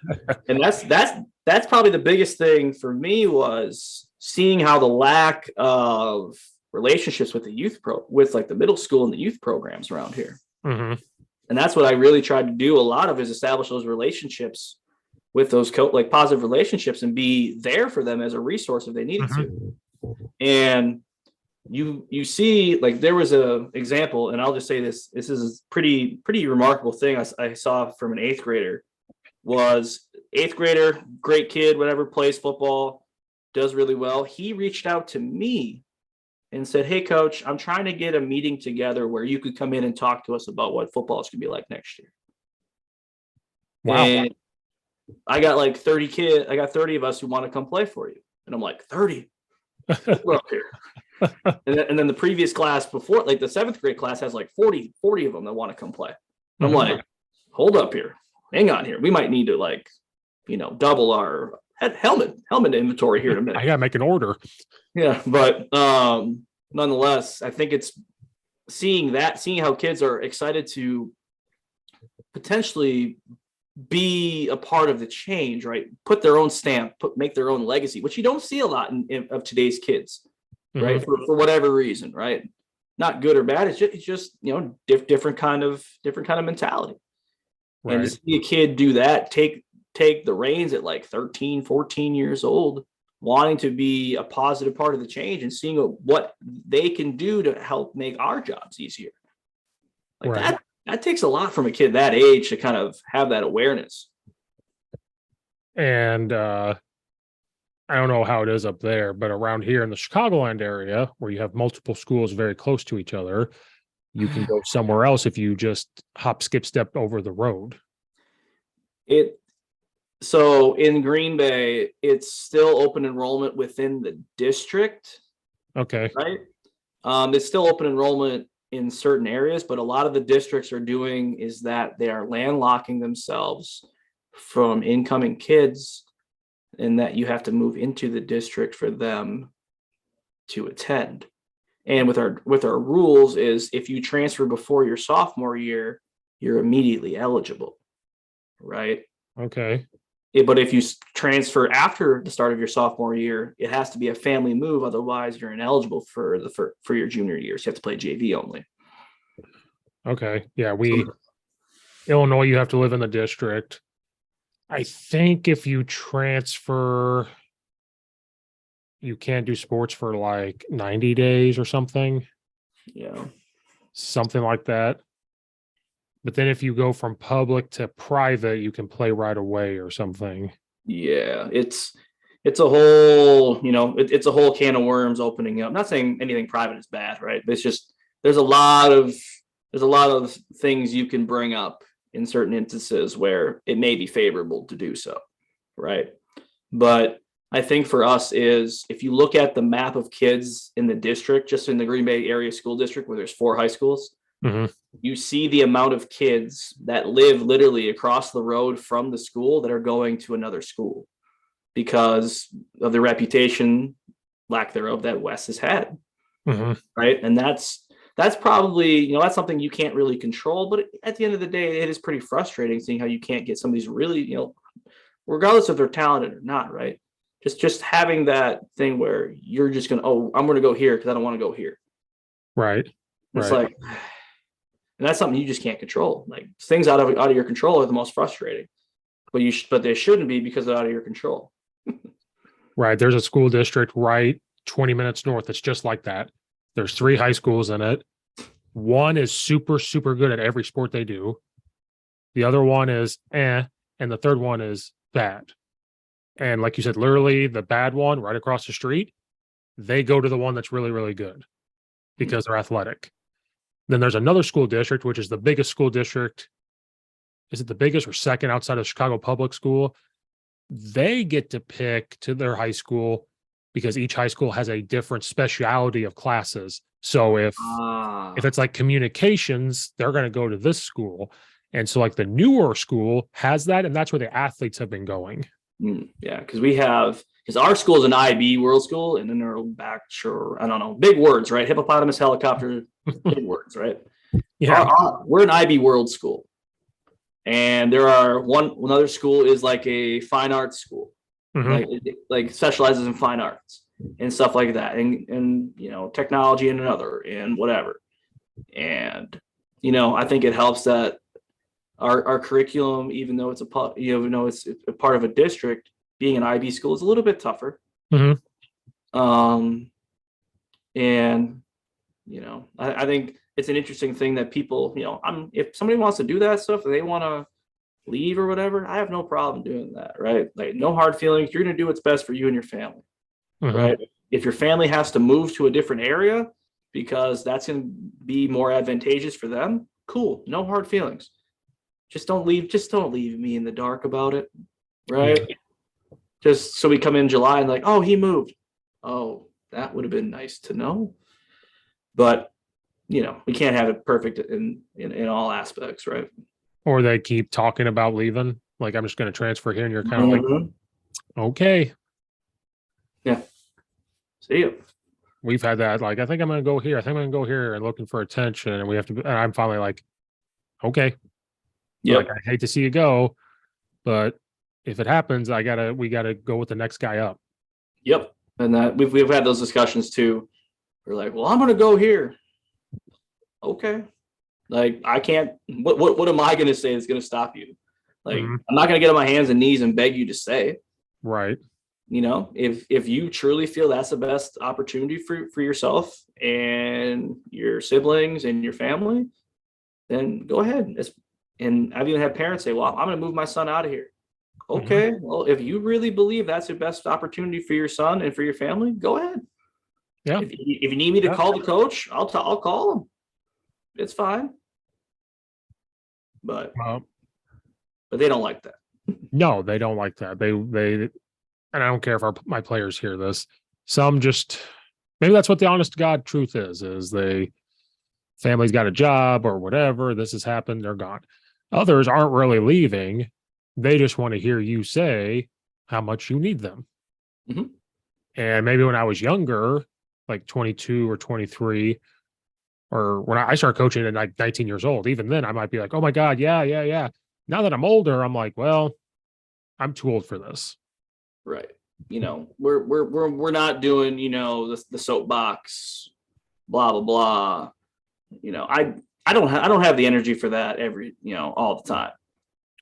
B: And that's probably the biggest thing for me, was seeing how the lack of relationships with the middle school and the youth programs around here.
A: Mm-hmm.
B: And that's what I really tried to do a lot of, is establish those relationships with those positive relationships, and be there for them as a resource if they needed to. And you see, like, there was a example, and I'll just say this is a pretty remarkable thing I saw from an 8th grader. Was 8th grader, great kid, whatever, plays football, does really well. He reached out to me and said, hey coach, I'm trying to get a meeting together where you could come in and talk to us about what football is going to be like next year. Wow. And I got like 30 kids. I got 30 of us who want to come play for you. And I'm like, 30? We're up here. And then the previous class before, like the 7th grade class, has like 40 of them that want to come play. I'm like, hold up here. Hang on here. We might need to like double our helmet inventory here in a minute.
A: I gotta make an order.
B: Yeah, but nonetheless, I think it's seeing how kids are excited to potentially be a part of the change, right? Put their own stamp, make their own legacy, which you don't see a lot of today's kids, right? For whatever reason, right? Not good or bad. It's just different kind of mentality. Right. And to see a kid do that, take the reins at like 13, 14 years old, wanting to be a positive part of the change and seeing what they can do to help make our jobs easier. Like that takes a lot from a kid that age to kind of have that awareness.
A: And I don't know how it is up there, but around here in the Chicagoland area, where you have multiple schools very close to each other, you can go somewhere else if you just hop, skip, step over the road.
B: So in Green Bay, it's still open enrollment within the district.
A: Okay.
B: Right. It's still open enrollment in certain areas, but a lot of the districts are doing is that they are landlocking themselves from incoming kids, and that you have to move into the district for them to attend. And with our rules is if you transfer before your sophomore year, you're immediately eligible. Right.
A: Okay.
B: But if you transfer after the start of your sophomore year, it has to be a family move. Otherwise, you're ineligible for your junior years. You have to play JV only.
A: Okay. Yeah. Illinois, you have to live in the district. I think if you transfer, you can't do sports for like 90 days or something.
B: Yeah.
A: Something like that. But then if you go from public to private, you can play right away or something.
B: Yeah, it's a whole, it's a whole can of worms opening up. I'm not saying anything private is bad, right? But it's just there's a lot of things you can bring up in certain instances where it may be favorable to do so, right? But I think for us is if you look at the map of kids in the district, just in the Green Bay area school district where there's 4 high schools, you see the amount of kids that live literally across the road from the school that are going to another school because of the reputation, lack thereof, that Wes has had. Right. And that's probably, that's something you can't really control. But at the end of the day, it is pretty frustrating seeing how you can't get some of these really, regardless if they're talented or not. Right. Just having that thing where you're just going to, I'm going to go here because I don't want to go here.
A: Right.
B: It's like, and that's something you just can't control. Like things out of your control are the most frustrating, but they shouldn't be because they're out of your control.
A: Right. There's a school district right 20 minutes north. It's just like that. There's 3 high schools in it. One is super, super good at every sport they do. The other one is and the third one is bad. And like you said, literally the bad one right across the street, they go to the one that's really, really good because they're athletic. Then there's another school district, which is the biggest school district. Is it the biggest or second outside of Chicago Public School? They get to pick to their high school because each high school has a different specialty of classes. So if it's like communications, they're going to go to this school. And so like the newer school has that, and that's where the athletes have been going.
B: Yeah, because our school is an IB world school, and then they're back, sure, I don't know, big words, right? Hippopotamus, helicopter, big words, right?
A: Yeah.
B: We're an IB world school. And there are another school is like a fine arts school, like specializes in fine arts and stuff like that, and technology in another and whatever. And I think it helps that our curriculum, even though it's it's a part of a district, being an IB school is a little bit tougher. And I think it's an interesting thing that people, if somebody wants to do that stuff, and they want to leave or whatever, I have no problem doing that, right? Like no hard feelings. You're going to do what's best for you and your family, right? If your family has to move to a different area because that's going to be more advantageous for them, cool, no hard feelings. Just don't leave me in the dark about it, right? Just so we come in July and like, oh, he moved. Oh, that would have been nice to know. But we can't have it perfect in all aspects, right?
A: Or they keep talking about leaving. Like, I'm just going to transfer here. And you're kind of like,
B: Mhm.
A: okay.
B: Yeah. See you.
A: We've had that. Like, I think I'm going to go here. I think I'm going to go here and looking for attention. And we have to, and I'm finally like, okay. Like,
B: Yep.
A: I hate to see you go, but if it happens, we gotta go with the next guy up.
B: Yep. And that we've had those discussions too. We're like, well, I'm gonna go here. Okay. Like I can't what am I gonna say that's gonna stop you? Like
A: Mhm.
B: I'm not gonna get on my hands and knees and beg you to stay.
A: Right.
B: You know, if you truly feel that's the best opportunity for yourself and your siblings and your family, then go ahead. And I've even had parents say, well, I'm gonna move my son out of here.
A: Mhm.
B: Okay, well, if you really believe that's the best opportunity for your son and for your family, go ahead.
A: Yeah.
B: If you need me to
A: Yeah.
B: call the coach, I'll call him. It's fine. But
A: Well,
B: they don't like that.
A: no, they don't like that. And I don't care if my players hear this. Some just maybe that's what the honest to God truth is they family's got a job or whatever. This has happened. They're gone. Others aren't really leaving. They just want to hear you say how much you need them.
B: Mhm.
A: And maybe when I was younger, like 22 or 23, or when I started coaching at like 19 years old, even then I might be like, oh my God, yeah, yeah, yeah. Now that I'm older, I'm like, well, I'm too old for this.
B: Right. You know, we're not doing, you know, the soapbox, blah blah blah. You know, I don't have the energy for that all the time.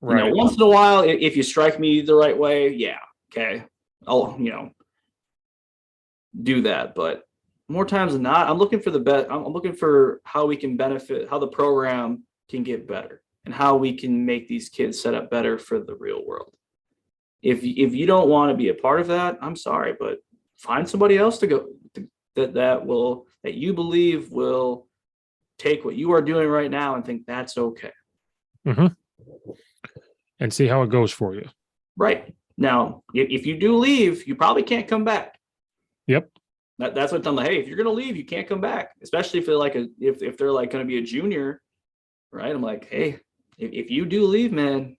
B: You know,
A: Right.
B: once in a while, if you strike me the right way, yeah, okay, I'll do that. But more times than not, I'm looking for the best. I'm looking for how we can benefit, how the program can get better, and how we can make these kids set up better for the real world. If you don't want to be a part of that, I'm sorry, but find somebody else to go that you believe will take what you are doing right now and think that's okay.
A: Hmm. And see how it goes for you.
B: Right. Now, if you do leave, you probably can't come back.
A: Yep.
B: That's what I'm like. Hey, if you're gonna leave, you can't come back, especially if they're like if they're like gonna be a junior, right? I'm like, hey, if you do leave, man,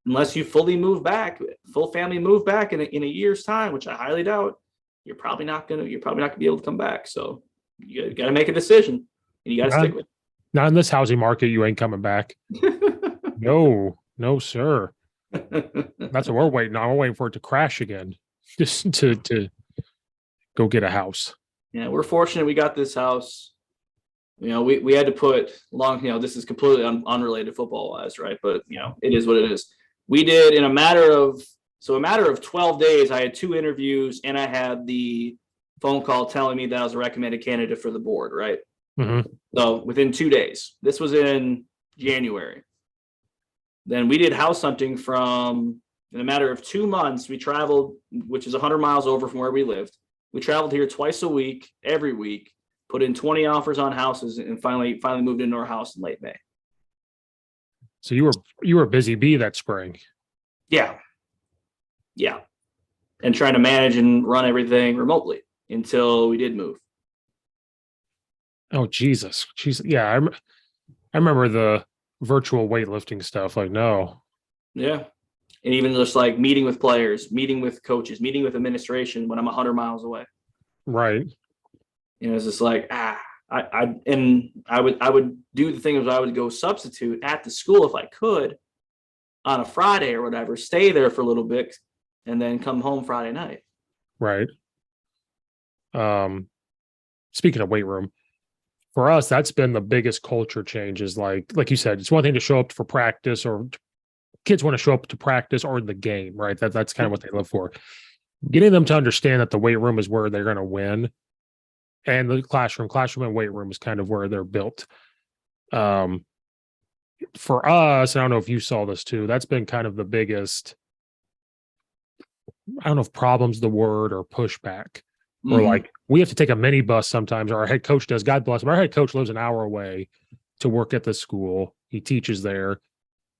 B: unless you fully move back, full family move back in a year's time, which I highly doubt, you're probably not gonna be able to come back. So you got to make a decision, and you got to
A: Not,
B: stick with
A: not in this housing market. You ain't coming back.
B: it.
A: No, no, sir. That's what we're waiting on. We're waiting for it to crash again, just to go get a house.
B: Yeah, we're fortunate we got this house. You know, we had to put long. You know, this is completely unrelated football wise, right? But you know, it is what it is. We did in a matter of 12 days. I had 2 interviews, and I had the phone call telling me that I was a recommended candidate for the board, right?
A: Hmm.
B: So within 2 days, this was in January. Then we did house hunting in a matter of 2 months. We traveled, which is 100 miles over from where we lived. We traveled here twice a week, every week, put in 20 offers on houses, and finally moved into our house in late May.
A: So you were a busy bee that spring.
B: Yeah. Yeah. And trying to manage and run everything remotely until we did move.
A: Oh Jesus, Jesus. Yeah, I remember the virtual weightlifting stuff. Like, no,
B: Yeah. And even just like meeting with players, meeting with coaches, meeting with administration when I'm 100 miles away.
A: right.
B: You know, it's just like, I would do the thing is I would go substitute at the school if I could on a Friday or whatever, stay there for a little bit, and then come home Friday night.
A: Right. Speaking of weight room, for us, that's been the biggest culture change. Is like you said, it's one thing to show up for practice, or kids want to show up to practice or the game, right? That's kind of what they live for. Getting them to understand that the weight room is where they're going to win, and the classroom and weight room is kind of where they're built. For us, I don't know if you saw this too. That's been kind of the biggest. I don't know if problems the word or pushback. Or
B: Mm-hmm.
A: like we have to take a mini bus sometimes. Or our head coach does. God bless him. Our head coach lives an hour away to work at the school. He teaches there.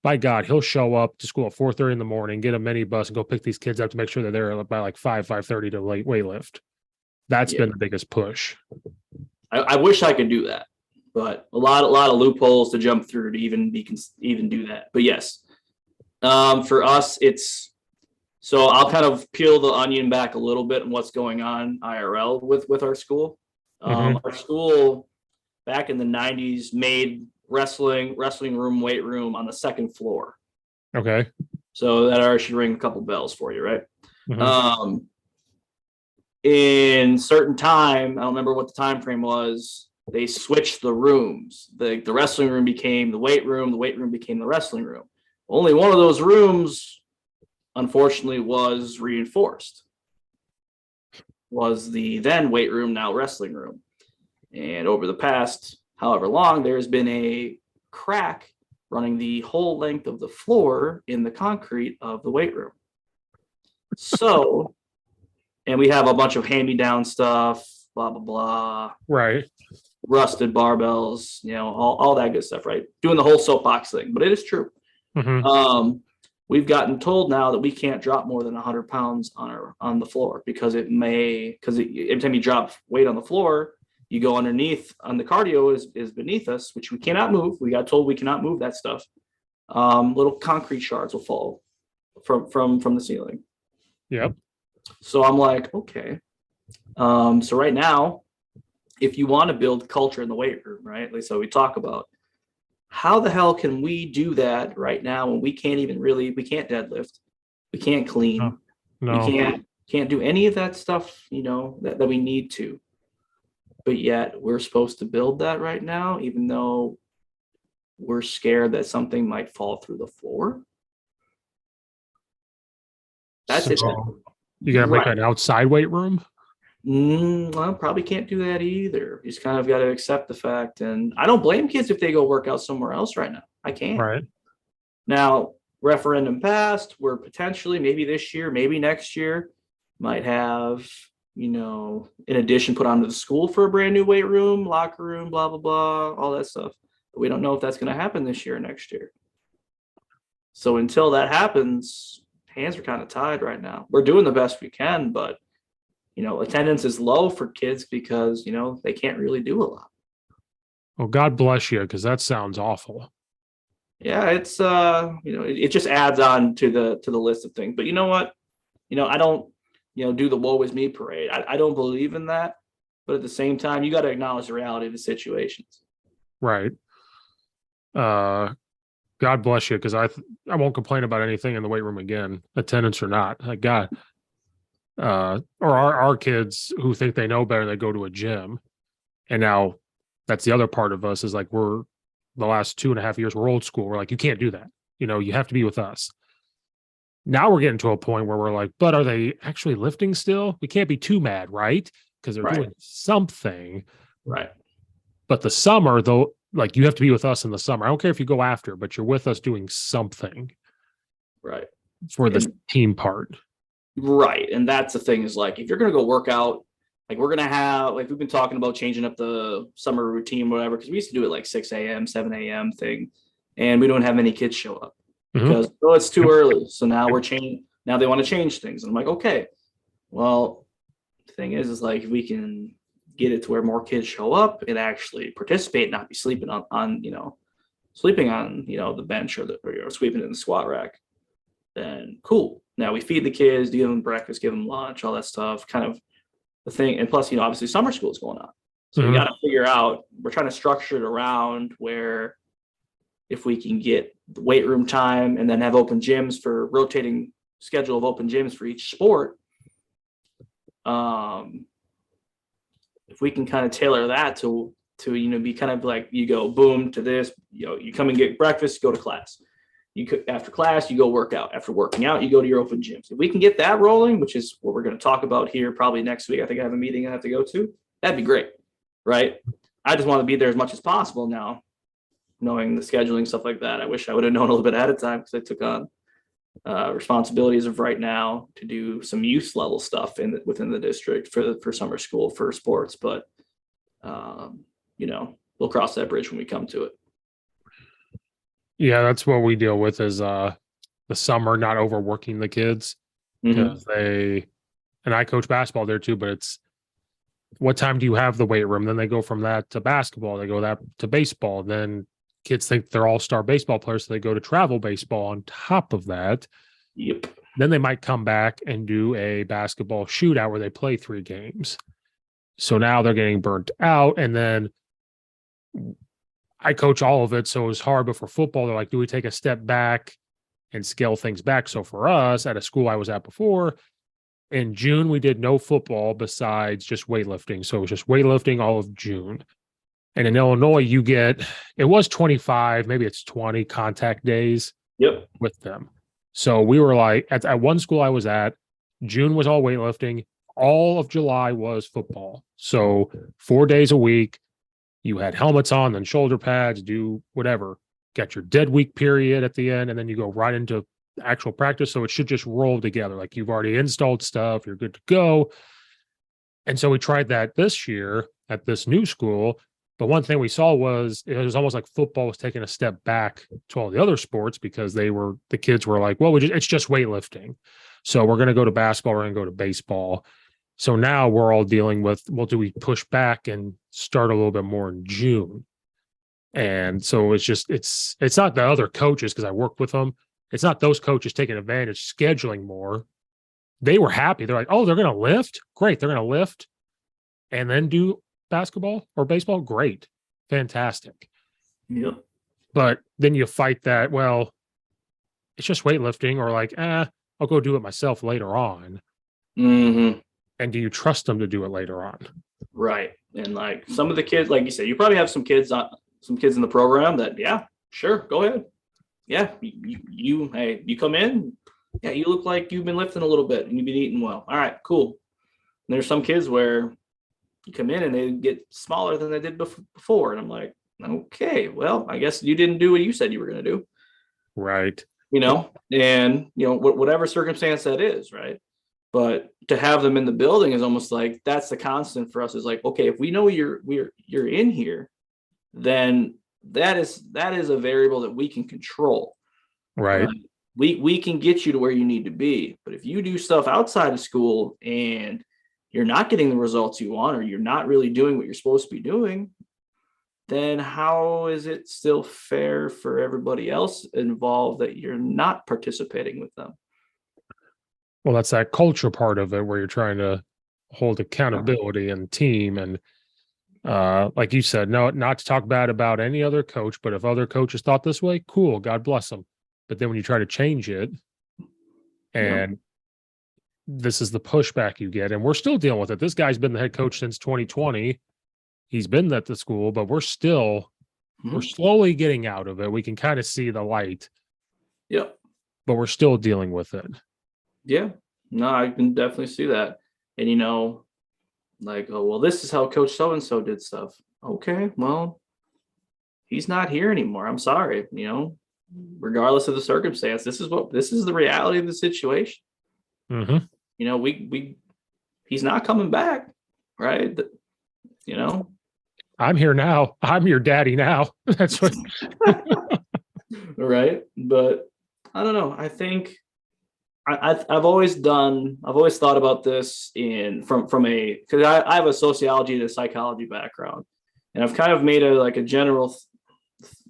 A: By God, he'll show up to school at 4:30 in the morning, get a mini bus, and go pick these kids up to make sure they're there by like 5:30 to weight lift. That's been the biggest push.
B: I wish I could do that, but a lot of loopholes to jump through to even do that. But yes, For us, so I'll kind of peel the onion back a little bit on what's going on IRL with our school. Our school back in the 90s made wrestling room, weight room on the second floor.
A: Okay.
B: So that already should ring a couple bells for you, right?
A: Mm-hmm.
B: In certain time, I don't remember what the time frame was, they switched the rooms. The wrestling room became the weight room became the wrestling room. Only one of those rooms, unfortunately, was reinforced. Was the then weight room, now wrestling room. And over the past however long, there's been a crack running the whole length of the floor in the concrete of the weight room. So, and we have a bunch of hand-me-down stuff, blah, blah, blah.
A: Right.
B: Rusted barbells, all that good stuff, right? Doing the whole soapbox thing, but it is true.
A: Mm-hmm.
B: We've gotten told now that we can't drop more than 100 pounds on the floor because every time you drop weight on the floor, you go underneath on the cardio is beneath us, which we cannot move. We got told we cannot move that stuff. Little concrete shards will fall from the ceiling.
A: Yep.
B: So I'm like, okay. So right now, if you want to build culture in the weight room, right? So we talk about how the hell can we do that right now when we can't deadlift, we can't clean,
A: No.
B: we can't do any of that stuff, that we need to. But yet we're supposed to build that right now, even though we're scared that something might fall through the floor. That's it.
A: You gotta make an outside weight room.
B: Well, probably can't do that either. You just kind of got to accept the fact. And I don't blame kids if they go work out somewhere else right now. I can't.
A: Right.
B: Now, referendum passed. We're potentially, maybe this year, maybe next year, might have, in addition, put onto the school for a brand new weight room, locker room, blah, blah, blah, all that stuff. But we don't know if that's going to happen this year or next year. So until that happens, hands are kind of tied right now. We're doing the best we can, but attendance is low for kids because, they can't really do a lot.
A: Well, God bless you, because that sounds awful.
B: Yeah, it's it just adds on to the list of things. But you know what? I don't, do the woe is me parade. I don't believe in that. But at the same time, you got to acknowledge the reality of the situations.
A: Right. God bless you, because I won't complain about anything in the weight room again, attendance or not. Like God. Or our kids who think they know better, they go to a gym. And now that's the other part of us is like, we're the last 2.5 years, we're old school. We're like, you can't do that. You have to be with us. Now we're getting to a point where we're like, but are they actually lifting still? We can't be too mad, right? Because they're doing something.
B: Right.
A: But the summer, though, like you have to be with us in the summer. I don't care if you go after, but you're with us doing something.
B: Right.
A: For the team part.
B: Right. And that's the thing is like, if you're going to go work out, like we're going to have, like we've been talking about changing up the summer routine, whatever, because we used to do it like 6 a.m., 7 a.m. thing. And we don't have any kids show up because it's too early. So now now they want to change things. And I'm like, okay, well, the thing is like, if we can get it to where more kids show up and actually participate, not be sleeping on the bench or sweeping in the squat rack, then cool. Now we feed the kids, give them breakfast, give them lunch, all that stuff, kind of the thing. And plus, obviously summer school is going on. So you got to figure out, we're trying to structure it around where if we can get the weight room time and then have open gyms for rotating schedule of open gyms for each sport. If we can kind of tailor that to be kind of like, you go boom to this, you come and get breakfast, go to class. After class, you go work out. After working out, you go to your open gyms. If we can get that rolling, which is what we're going to talk about here probably next week, I think I have a meeting I have to go to. That'd be great, right? I just want to be there as much as possible now, knowing the scheduling, stuff like that. I wish I would have known a little bit ahead of time because I took on responsibilities of right now to do some youth level stuff within the district for summer school for sports. But, we'll cross that bridge when we come to it.
A: Yeah, that's what we deal with is the summer, not overworking the kids because and I coach basketball there too, but it's what time do you have the weight room? Then they go from that to basketball, they go that to baseball, then kids think they're all-star baseball players, so they go to travel baseball on top of that.
B: Yep.
A: Then they might come back and do a basketball shootout where they play 3 games. So now they're getting burnt out. And then I coach all of it, so it was hard. But for football, they're like, do we take a step back and scale things back? So for us at a school I was at before, in June, we did no football besides just weightlifting. So it was just weightlifting all of June. And in Illinois, it was 25, maybe it's 20 contact days
B: Yep.
A: with them. So we were like, at one school I was at, June was all weightlifting. All of July was football. So 4 days a week, you had helmets on, then shoulder pads, do whatever. Got your dead week period at the end, and then you go right into actual practice. So it should just roll together. Like you've already installed stuff, you're good to go. And so we tried that this year at this new school. But one thing we saw was it was almost like football was taking a step back to all the other sports because the kids were like, well, it's just weightlifting. So we're going to go to basketball, we're going to go to baseball. So now we're all dealing with, well, do we push back and start a little bit more in June? And so it's not the other coaches, because I worked with them. It's not those coaches taking advantage, scheduling more. They were happy. They're like, oh, they're going to lift? Great. They're going to lift and then do basketball or baseball? Great. Fantastic.
B: Yep.
A: But then you fight that, well, it's just weightlifting, or like, I'll go do it myself later on.
B: Mm-hmm.
A: And do you trust them to do it later on?
B: Right. And like some of the kids, like you said, you probably have some kids in the program that, yeah, sure, go ahead. Yeah, you come in. Yeah, you look like you've been lifting a little bit and you've been eating well. All right, cool. And there's some kids where you come in and they get smaller than they did before. And I'm like, okay, well, I guess you didn't do what you said you were going to do.
A: Right.
B: And whatever circumstance that is, right? But to have them in the building is almost like that's the constant for us, is like, okay, if we know you're in here, then that is a variable that we can control.
A: Right.
B: We can get you to where you need to be. But if you do stuff outside of school and you're not getting the results you want, or you're not really doing what you're supposed to be doing, then how is it still fair for everybody else involved that you're not participating with them?
A: Well, that's that culture part of it where you're trying to hold accountability and team. And like you said, no, not to talk bad about any other coach, but if other coaches thought this way, cool, God bless them. But then when you try to change it, and this is the pushback you get, and we're still dealing with it. This guy's been the head coach since 2020. He's been at the school, but we're slowly getting out of it. We can kind of see the light.
B: Yep.
A: But we're still dealing with it.
B: Yeah, no, I can definitely see that. And like, oh, well, this is how Coach so-and-so did stuff. Okay, well, he's not here anymore. I'm sorry, regardless of the circumstance, this is the reality of the situation.
A: Mm-hmm.
B: He's not coming back, right?
A: I'm here now. I'm your daddy now. That's what.
B: Right. But I don't know. I think I've always thought about this because I have a sociology and a psychology background, and I've kind of made a general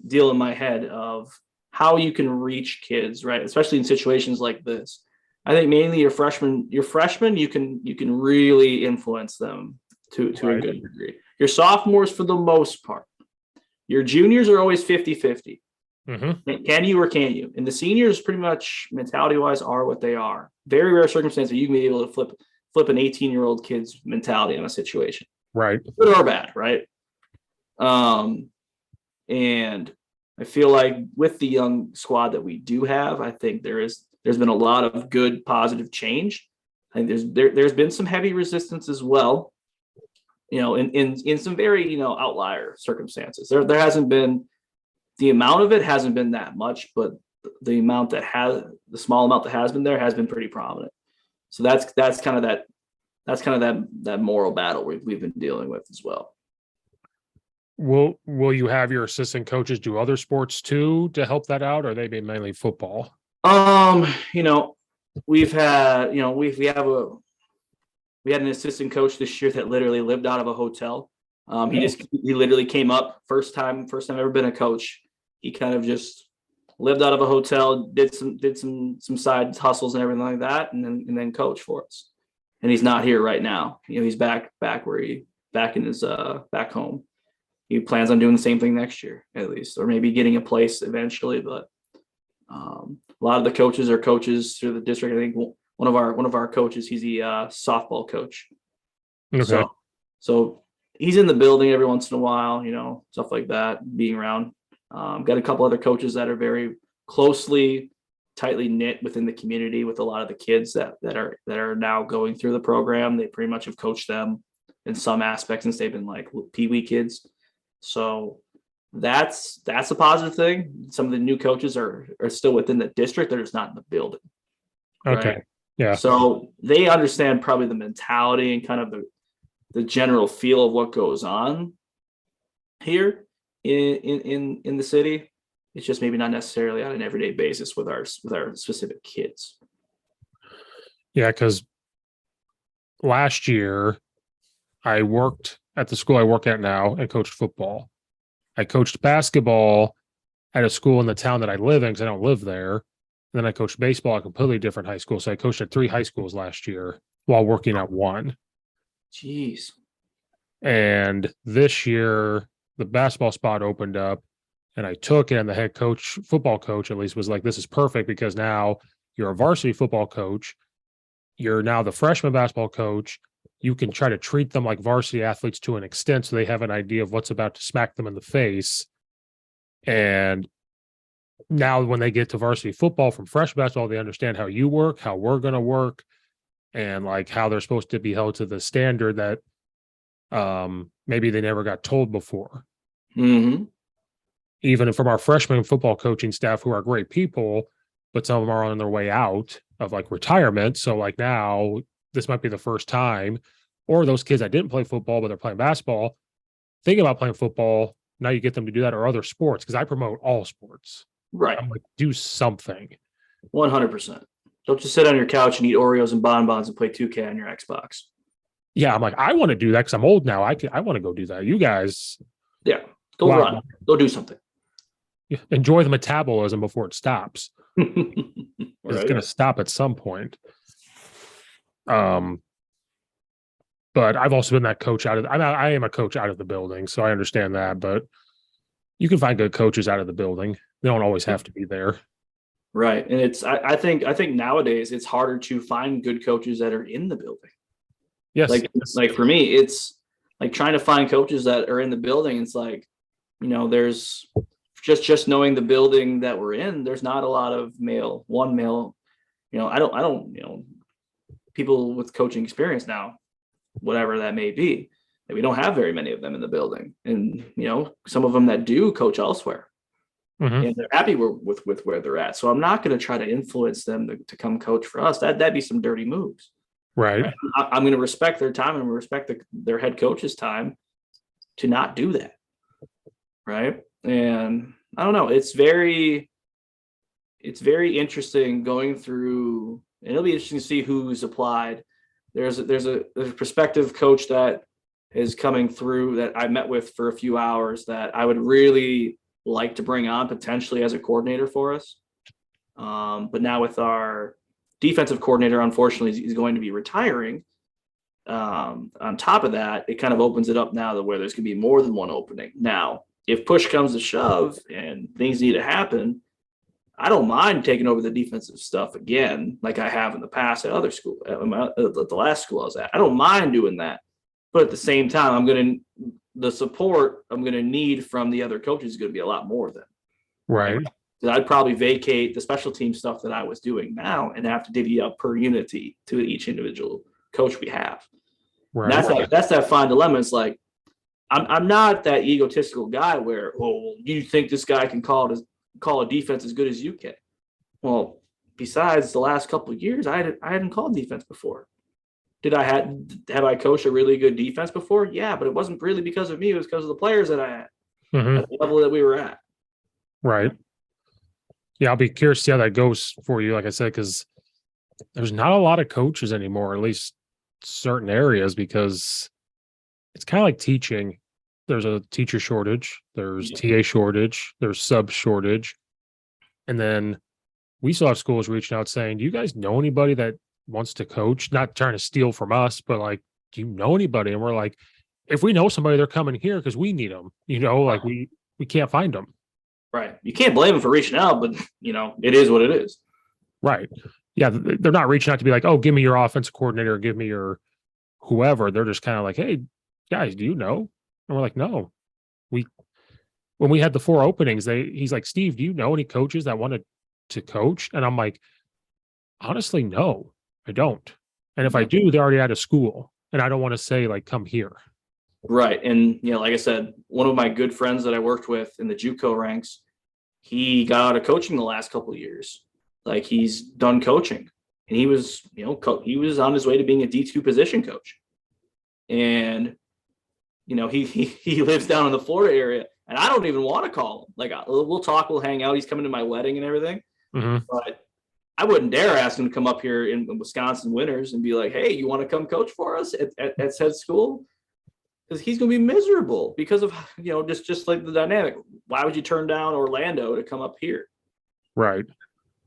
B: deal in my head of how you can reach kids, right? Especially in situations like this. I think mainly your freshmen, you can really influence them to a good degree. Your sophomores, for the most part. Your juniors are always 50-50. Mm-hmm. Can you or can't you? And the seniors, pretty much mentality-wise, are what they are. Very rare circumstance that you can be able to flip an 18-year-old kid's mentality on a situation.
A: Right.
B: Good or bad, right? And I feel like with the young squad that we do have, I think there's been a lot of good, positive change. I think there's been some heavy resistance as well. In some very outlier circumstances. There hasn't been, the amount of it hasn't been that much, but the small amount that has been there has been pretty prominent. So that's kind of that moral battle we've been dealing with as well.
A: Will you have your assistant coaches do other sports too to help that out, or they be mainly football?
B: We've had we had an assistant coach this year that literally lived out of a hotel. He literally came up first time ever been a coach. he kind of just lived out of a hotel, did some side hustles and everything like that, and then coached for us. And he's not here right now. He's back in his back home. He plans on doing the same thing next year, at least, or maybe getting a place eventually. But a lot of the coaches are coaches through the district. I think one of our coaches, he's the softball coach.
A: Okay.
B: So he's in the building every once in a while, stuff like that, being around. Got a couple other coaches that are very tightly knit within the community with a lot of the kids that are now going through the program. They pretty much have coached them in some aspects since they've been like Pee-wee kids. So that's a positive thing. Some of the new coaches are still within the district. They're just not in the building.
A: Okay.
B: Right?
A: Yeah.
B: So they understand probably the mentality and kind of the general feel of what goes on here in the city. It's just maybe not necessarily on an everyday basis with our specific kids.
A: Yeah, because last year I worked at the school I work at now and coached football. I coached basketball at a school in the town that I live in because I don't live there. And then I coached baseball at a completely different high school. So I coached at 3 high schools last year while working at one.
B: Jeez.
A: And this year, the basketball spot opened up and I took it. And the head coach, football coach at least, was like, this is perfect because now you're a varsity football coach. You're now the freshman basketball coach. You can try to treat them like varsity athletes to an extent so they have an idea of what's about to smack them in the face. And now when they get to varsity football from freshman basketball, they understand how you work, how we're going to work, and like how they're supposed to be held to the standard that maybe they never got told before.
B: Mm-hmm.
A: Even from our freshman football coaching staff, who are great people, but some of them are on their way out of like retirement. So like now this might be the first time, or those kids that didn't play football, but they're playing basketball, thinking about playing football. Now you get them to do that, or other sports. Cause I promote all sports.
B: Right.
A: I'm like, do something.
B: 100%. Don't just sit on your couch and eat Oreos and bonbons and play 2K on your Xbox.
A: Yeah. I'm like, I want to do that because I'm old now. I want to go do that. You guys.
B: Yeah. Go run. Go do something.
A: Enjoy the metabolism before it stops. It's going to stop at some point. But I've also been that coach I am a coach out of the building, so I understand that. But you can find good coaches out of the building. They don't always have to be there.
B: Right. And I think nowadays it's harder to find good coaches that are in the building.
A: Yes.
B: Like for me, it's like trying to find coaches that are in the building. It's like, there's just knowing the building that we're in, there's not a lot of male, I don't, people with coaching experience now, whatever that may be, and we don't have very many of them in the building. And, some of them that do coach elsewhere.
A: Mm-hmm.
B: And they're happy with where they're at. So I'm not going to try to influence them to come coach for us. That'd be some dirty moves.
A: Right.
B: I'm going to respect their time and respect their head coach's time to not do that. Right. And I don't know. It's very interesting going through, and it'll be interesting to see who's applied. There's a prospective coach that is coming through that I met with for a few hours that I would really like to bring on potentially as a coordinator for us. But now with our defensive coordinator, unfortunately, he's going to be retiring. On top of that, it kind of opens it up now to where there's going to be more than one opening. Now, if push comes to shove and things need to happen, I don't mind taking over the defensive stuff again, like I have in the past at other school, at the last school I was at. I don't mind doing that. But at the same time, the support I'm going to need from the other coaches is going to be a lot more than.
A: Right.
B: I'd probably vacate the special team stuff that I was doing now and have to divvy up per unity to each individual coach we have. Right. That's that fine dilemma. It's like, I'm not that egotistical guy where, you think this guy can call a defense as good as you can. Well, besides the last couple of years, I hadn't called defense before. Have I coached a really good defense before? Yeah, but it wasn't really because of me. It was because of the players that I had at the level that we were at.
A: Right. Yeah, I'll be curious to see how that goes for you. Like I said, because there's not a lot of coaches anymore, at least certain areas, because it's kind of like teaching. there's a teacher shortage, there's
B: Yeah.
A: TA shortage, there's sub shortage. And then we still have schools reaching out saying, do you guys know anybody that wants to coach? Not trying to steal from us, but like, do you know anybody? And we're like, if we know somebody, they're coming here because we need them. Like we can't find them.
B: Right. You can't blame them for reaching out, but it is what it is.
A: Right. Yeah. They're not reaching out to be like, oh, give me your offensive coordinator, or give me your whoever. They're just kind of like, hey, guys, do you know? And we're like, no. When we had the 4 openings, he's like, Steve, do you know any coaches that wanted to coach? And I'm like, honestly, no, I don't. And if I do, they're already out of school. And I don't want to say like, come here.
B: Right. And like I said, one of my good friends that I worked with in the Juco ranks, he got out of coaching the last couple of years. Like he's done coaching, and he was, he was on his way to being a D2 position coach. And he lives down in the Florida area, and I don't even want to call him. Like we'll talk, we'll hang out. He's coming to my wedding and everything, but I wouldn't dare ask him to come up here in Wisconsin winters and be like, "Hey, you want to come coach for us at said school?" Because he's going to be miserable because of just like the dynamic. Why would you turn down Orlando to come up here?
A: Right.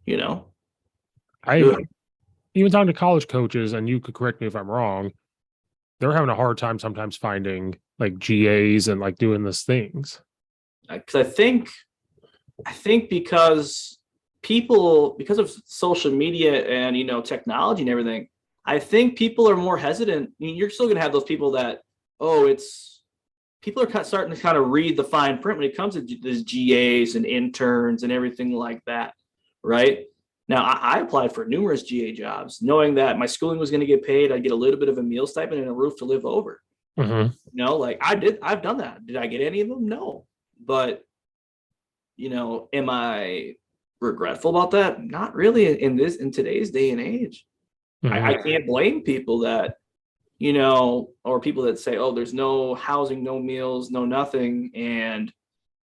A: I
B: Ugh.
A: even talking to college coaches, and you could correct me if I'm wrong, they're having a hard time sometimes finding like GAs and like doing these things.
B: Because I think because of social media and technology and everything, I think people are more hesitant. I mean, you're still going to have those people that people are starting to kind of read the fine print when it comes to these GAs and interns and everything like that, right? Now, I applied for numerous GA jobs, knowing that my schooling was going to get paid. I'd get a little bit of a meal stipend and a roof to live over. Like I've done that. Did I get any of them? No. But, am I regretful about that? Not really in today's day and age. I can't blame people that, or people that say, oh, there's no housing, no meals, no nothing, and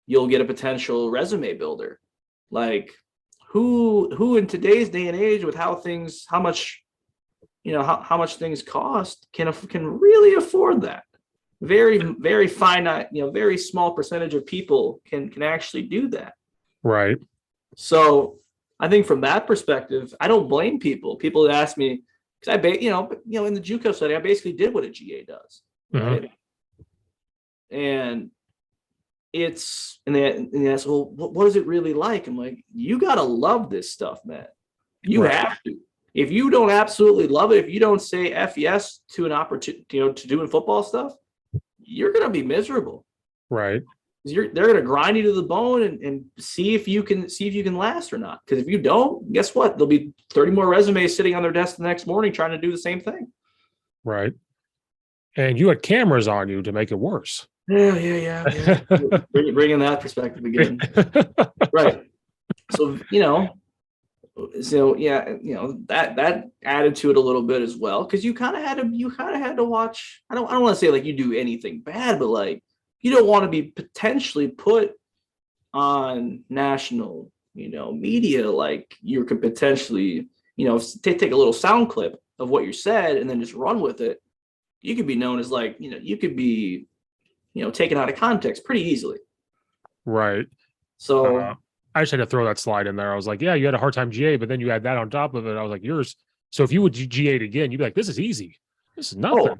B: you'll get a potential resume builder. Like who in today's day and age with how much things cost can really afford that? Very, very finite, very small percentage of people can actually do that.
A: Right.
B: So I think from that perspective, I don't blame people. People that ask me, because in the Juco study, I basically did what a GA does, right? And they ask, well, what is it really like? I'm like, you gotta love this stuff, man. You have to. If you don't absolutely love it, if you don't say F yes to an opportunity, to doing football stuff, you're gonna be miserable.
A: Right.
B: They're gonna grind you to the bone and see if you can last or not. Because if you don't, guess what? There'll be 30 more resumes sitting on their desk the next morning trying to do the same thing.
A: Right. And you had cameras on you to make it worse.
B: Yeah. Bringing that perspective again. Right. So, that added to it a little bit as well, because you kind of had to watch. I don't want to say like you do anything bad, but like you don't want to be potentially put on national media, like you could potentially take a little sound clip of what you said and then just run with it. You could be known as like you could be taken out of context pretty easily.
A: Right.
B: So
A: I just had to throw that slide in there. I was like, yeah, you had a hard time GA, but then you had that on top of it. I was like, yours. So if you would GA'd again, you'd be like, this is easy. This is nothing.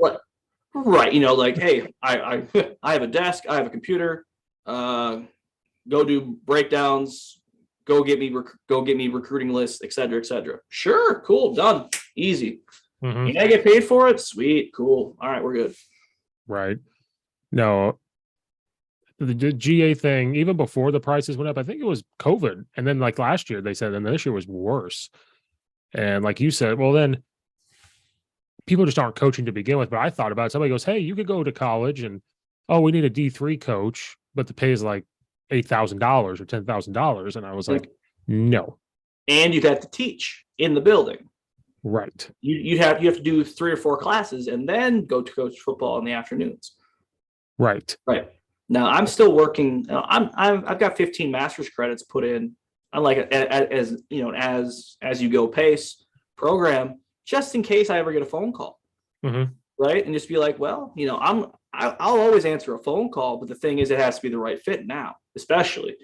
B: Right. Like, hey, I have a desk, I have a computer, go do breakdowns, go get me recruiting lists, et cetera, et cetera. Sure. Cool. Done. Easy. And I get paid for it. Sweet. Cool. All right. We're good.
A: Right. No, the GA thing, even before the prices went up, I think it was COVID. And then like last year, they said, and this year was worse. And like you said, well, then people just aren't coaching to begin with. But I thought about it. Somebody goes, hey, you could go to college and, oh, we need a D3 coach, but the pay is like $8,000 or $10,000. And I was like, no.
B: And you'd have to teach in the building.
A: Right.
B: You have to do 3 or 4 classes and then go to coach football in the afternoons.
A: Right.
B: Now I'm still working. I've got 15 master's credits put in on like as you go pace program, just in case I ever get a phone call. right? And just be like, well, I'll always answer a phone call, but the thing is, it has to be the right fit now, especially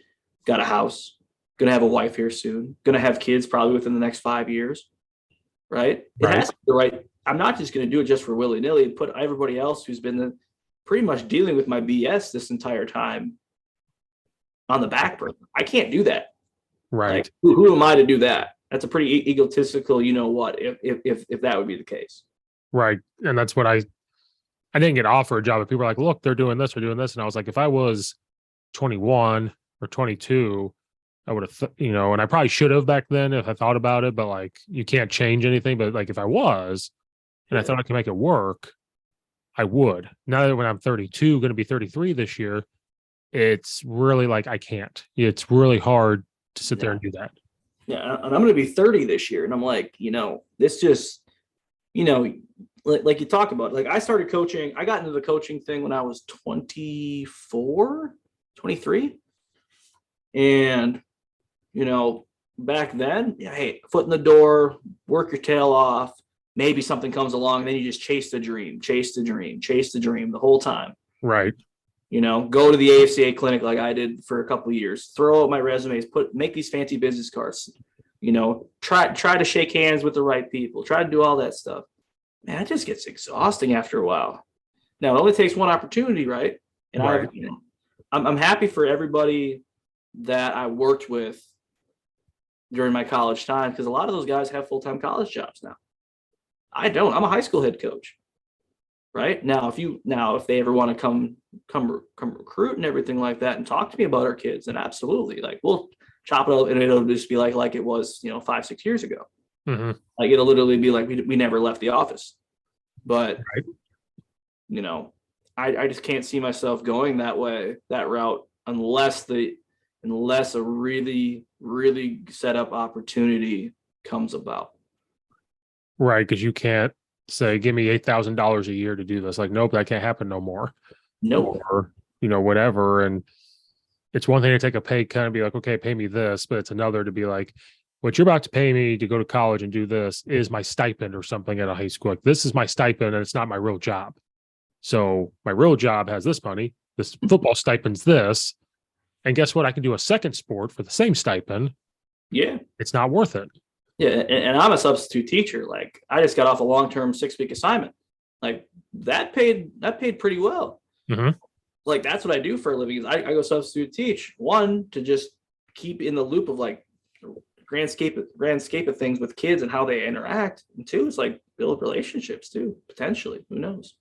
B: got a house, gonna have a wife here soon, gonna have kids probably within the next 5 years, right? It has to be the right. I'm not just gonna do it just for willy nilly and put everybody else who's been pretty much dealing with my BS this entire time on the back burner. I can't do that.
A: Right.
B: Like, who am I to do that? That's a pretty egotistical, if that would be the case.
A: Right. And that's what I didn't get offered a job, but people were like, look, they're doing this, and I was like, if I was 21 or 22, I would have, and I probably should have back then if I thought about it, but like, you can't change anything. But like, if I was, and I thought I could make it work, I would. Now that when I'm 32, going to be 33 this year, it's really like, I can't. It's really hard to sit there and do that.
B: Yeah. And I'm going to be 30 this year. And I'm like, this just, like you talk about, like I started coaching. I got into the coaching thing when I was 24, 23. And, back then, hey, foot in the door, work your tail off. Maybe something comes along, and then you just chase the dream the whole time.
A: Right.
B: Go to the AFCA clinic like I did for a couple of years, throw out my resumes, make these fancy business cards, try to shake hands with the right people, try to do all that stuff. Man, it just gets exhausting after a while. Now it only takes one opportunity, right? And
A: right.
B: I'm happy for everybody that I worked with during my college time, because a lot of those guys have full-time college jobs now. I don't. I'm a high school head coach. Right now, if they ever want to come recruit and everything like that and talk to me about our kids, then absolutely, like we'll chop it up and it'll just be like it was 5-6 years ago.
A: Mm-hmm.
B: Like it'll literally be like we never left the office. But
A: right.
B: I just can't see myself going that route unless a really really set up opportunity comes about.
A: Right, because you can't say, give me $8,000 a year to do this. Like, nope, that can't happen no more.
B: Nope.
A: Or, whatever. And it's one thing to take a pay cut and be like, okay, pay me this, but it's another to be like, what you're about to pay me to go to college and do this is my stipend or something at a high school. Like, this is my stipend and it's not my real job. So my real job has this money. This football stipend's this. And guess what? I can do a second sport for the same stipend.
B: Yeah.
A: It's not worth it.
B: Yeah, and I'm a substitute teacher. Like I just got off a long-term 6-week assignment. Like that paid pretty well.
A: Mm-hmm.
B: Like that's what I do for a living. Is I go substitute teach. One, to just keep in the loop of like grand scape of things with kids and how they interact. And two, it's like build relationships too, potentially. Who knows?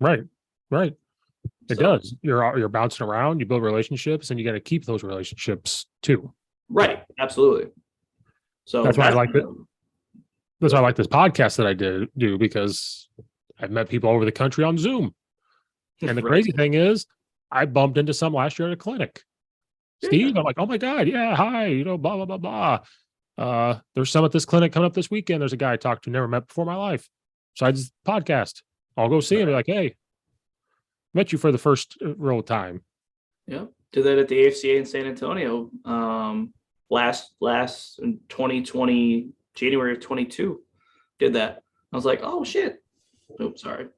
A: Right. It does. You're bouncing around, you build relationships, and you got to keep those relationships too.
B: Right. Absolutely. So
A: that's why I like it. That's why I like this podcast that I do, because I've met people all over the country on Zoom. And the crazy thing is, I bumped into some last year at a clinic. Steve, I'm like, oh my God, yeah, hi, blah, blah, blah, blah. There's some at this clinic coming up this weekend. There's a guy I talked to, never met before in my life. So I just podcast. I'll go see him. Be like, hey, met you for the first real time.
B: Yeah. Did that at the AFCA in San Antonio. Last in 2020, January of 22, did that. I was like, oh shit. Oops, sorry.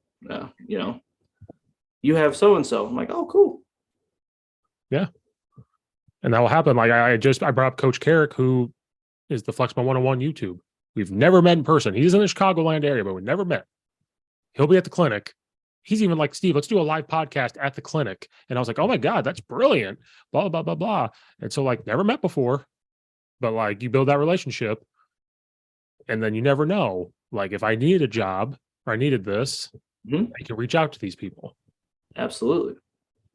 B: You have so-and-so. I'm like, oh, cool.
A: Yeah. And that will happen. Like I brought up Coach Carrick, who is the Flexmo 101 YouTube. We've never met in person. He's in the Chicagoland area, but we never met. He'll be at the clinic. He's even like, Steve, let's do a live podcast at the clinic. And I was like, oh my God, that's brilliant. Blah, blah, blah, blah. And so like never met before. But like you build that relationship, and then you never know. Like if I needed a job or I needed this, I can reach out to these people.
B: Absolutely.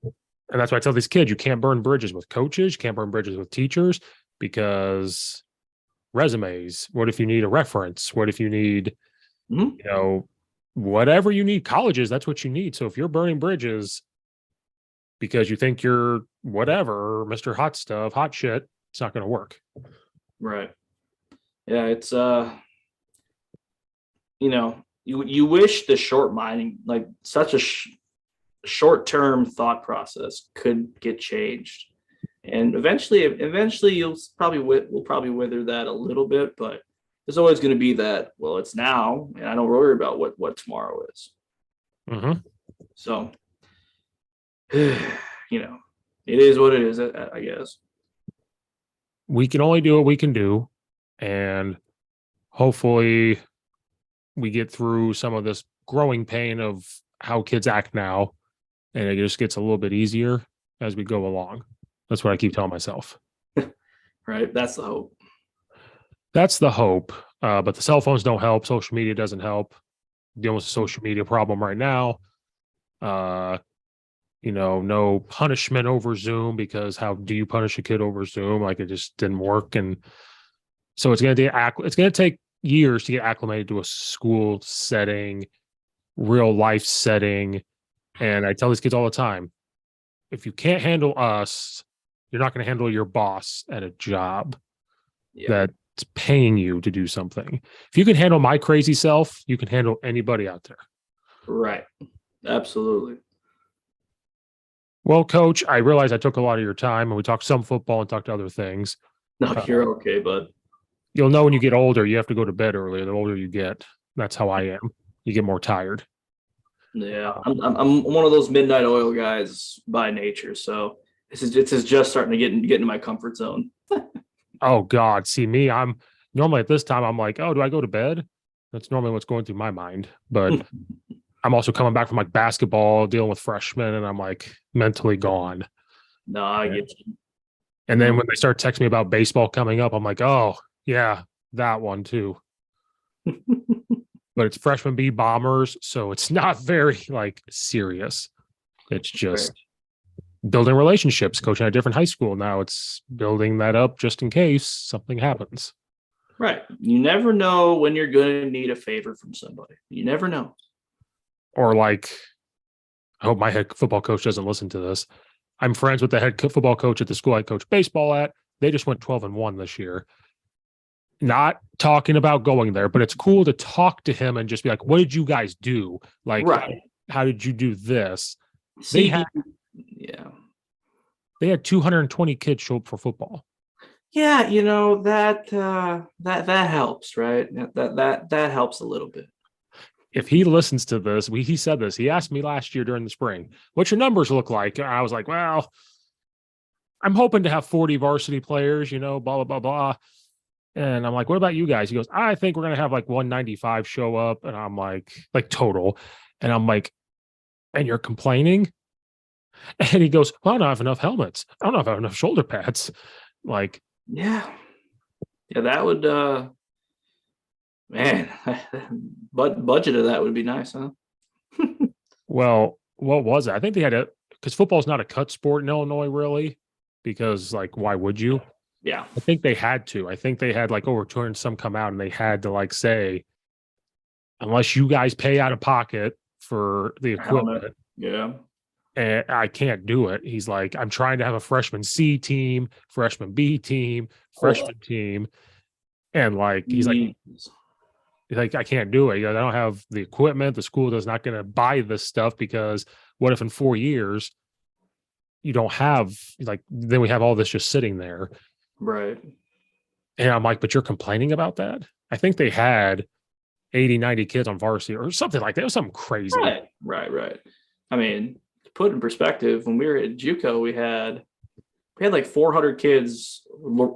A: And that's why I tell these kids, you can't burn bridges with coaches, you can't burn bridges with teachers, because resumes. What if you need a reference? What if you need, whatever you need, colleges, that's what you need. So if you're burning bridges because you think you're whatever, Mr. Hot Stuff, hot shit, it's not going to work.
B: Right. Yeah. It's, you wish the short minding, like such a short-term thought process could get changed. And eventually we'll probably wither that a little bit, but there's always going to be that, well, it's now, and I don't worry about what tomorrow is.
A: Mm-hmm.
B: So, you know, it is what it is, I guess.
A: We can only do what we can do. And hopefully we get through some of this growing pain of how kids act now. And it just gets a little bit easier as we go along. That's what I keep telling myself.
B: Right. That's the hope.
A: That's the hope. But the cell phones don't help. Social media doesn't help. Dealing with a social media problem right now. No punishment over Zoom, because how do you punish a kid over Zoom? Like, it just didn't work. And so it's going to take years to get acclimated to a school setting, real life setting. And I tell these kids all the time, if you can't handle us, you're not going to handle your boss at a job that's paying you to do something. If you can handle my crazy self, you can handle anybody out there.
B: Right. Absolutely.
A: Well, Coach, I realize I took a lot of your time, and we talked some football and talked other things.
B: No, you're okay, bud.
A: You'll know when you get older, you have to go to bed earlier. The older you get, that's how I am. You get more tired.
B: Yeah, I'm one of those midnight oil guys by nature, so this is just starting to get into my comfort zone.
A: Oh God, see me, I'm normally at this time, I'm like, oh, do I go to bed? That's normally what's going through my mind. But I'm also coming back from like basketball, dealing with freshmen, and I'm like mentally gone.
B: No, I get you.
A: And then when they start texting me about baseball coming up, I'm like, oh yeah, that one too. But it's freshman B Bombers, so it's not very like serious. It's just building relationships, coaching at a different high school. Now it's building that up just in case something happens.
B: Right. You never know when you're going to need a favor from somebody. You never know.
A: Or like, I hope my head football coach doesn't listen to this. I'm friends with the head football coach at the school I coach baseball at. They just went 12-1 this year. Not talking about going there, but it's cool to talk to him and just be like, what did you guys do? Like,
B: right.
A: How did you do this?
B: See,
A: they had 220 kids show up for football.
B: Yeah, that helps, right? That helps a little bit.
A: If he listens to this, he said this. He asked me last year during the spring, what's your numbers look like? And I was like, well, I'm hoping to have 40 varsity players, blah, blah, blah, blah. And I'm like, what about you guys? He goes, I think we're going to have like 195 show up. And I'm like total. And I'm like, and you're complaining? And he goes, well, I don't have enough helmets. I don't have enough shoulder pads. Like,
B: yeah, that would, man, but budget of that would be nice, huh?
A: Well, what was it? I think they had because football's not a cut sport in Illinois, really, because like, why would you?
B: Yeah.
A: I think they had to. I think they had like over 200 some come out, and they had to like say, unless you guys pay out of pocket for the equipment, and I can't do it. He's like, I'm trying to have a freshman C team, freshman B team, freshman team, and like he's like, I can't do it. I don't have the equipment. The school is not going to buy this stuff, because what if in 4 years you don't have, like, then we have all this just sitting there.
B: Right.
A: And I'm like, but you're complaining about that? I think they had 80, 90 kids on varsity or something like that. It was something crazy.
B: Right. I mean, to put in perspective, when we were at Juco, we had like 400 kids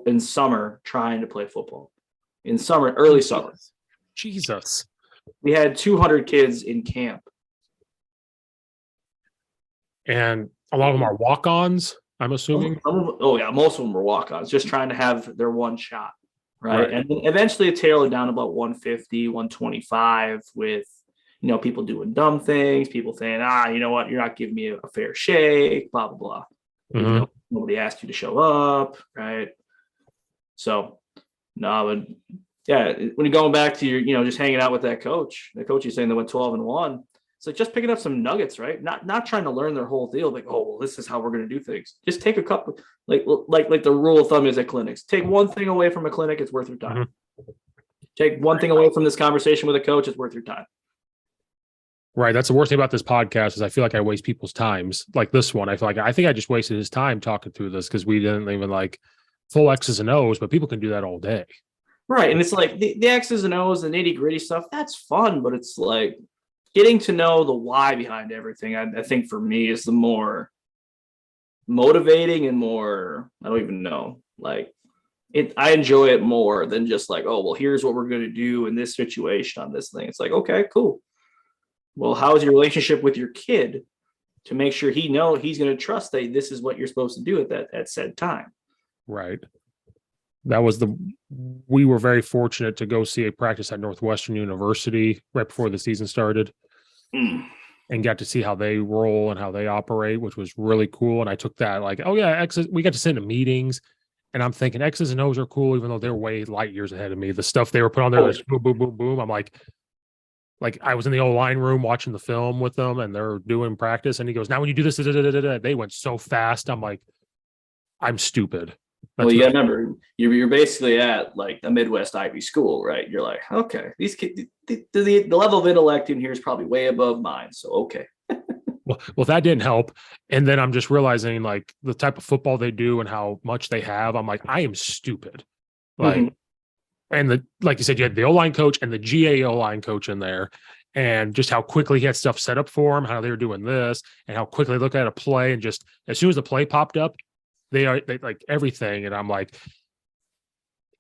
B: in summer trying to play football. In summer, early summer.
A: Jesus.
B: We had 200 kids in camp.
A: And a lot of them are walk-ons, I'm assuming.
B: Most of them were walk-ons, just trying to have their one shot, right? And then eventually it tailored down to about 150, 125 with, people doing dumb things, people saying, you know what, you're not giving me a fair shake, blah, blah, blah.
A: Mm-hmm.
B: Nobody asked you to show up, right? So, no, but yeah, when you're going back to your, just hanging out with that coach is saying they went 12-1. It's like just picking up some nuggets, right? Not trying to learn their whole deal. Like, oh, well, this is how we're going to do things. Just take a couple, like the rule of thumb is at clinics. Take one thing away from a clinic, it's worth your time. Mm-hmm. Take one thing away from this conversation with a coach, it's worth your time.
A: Right. That's the worst thing about this podcast is I feel like I waste people's times. Like this one, I think I just wasted his time talking through this because we didn't even like full X's and O's, but people can do that all day.
B: Right. And it's like the X's and O's, the nitty gritty stuff, that's fun, but it's like getting to know the why behind everything, I think for me is the more motivating and more, I don't even know, like I enjoy it more than just like, oh, well, here's what we're going to do in this situation on this thing. It's like, okay, cool. Well, how is your relationship with your kid to make sure he's going to trust that this is what you're supposed to do at said time?
A: Right. We were very fortunate to go see a practice at Northwestern University right before the season started. And got to see how they roll and how they operate, which was really cool. And I took that like, oh yeah, we got to sit in meetings, and I'm thinking X's and O's are cool, even though they're way light years ahead of me. The stuff they were put on there, this boom, boom, boom, boom. I'm like I was in the old line room watching the film with them, and they're doing practice. And he goes, now when you do this, they went so fast. I'm like, I'm stupid.
B: Well, you gotta remember, you're basically at like a Midwest Ivy school, right? You're like, okay, these kids, the level of intellect in here is probably way above mine. So, okay.
A: Well, that didn't help. And then I'm just realizing like the type of football they do and how much they have. I'm like, I am stupid. Like, and like you said, you had the O-line coach and the GA O-line coach in there, and just how quickly he had stuff set up for him, how they were doing this, and how quickly they look at a play. And just as soon as the play popped up, they like everything. And I'm like,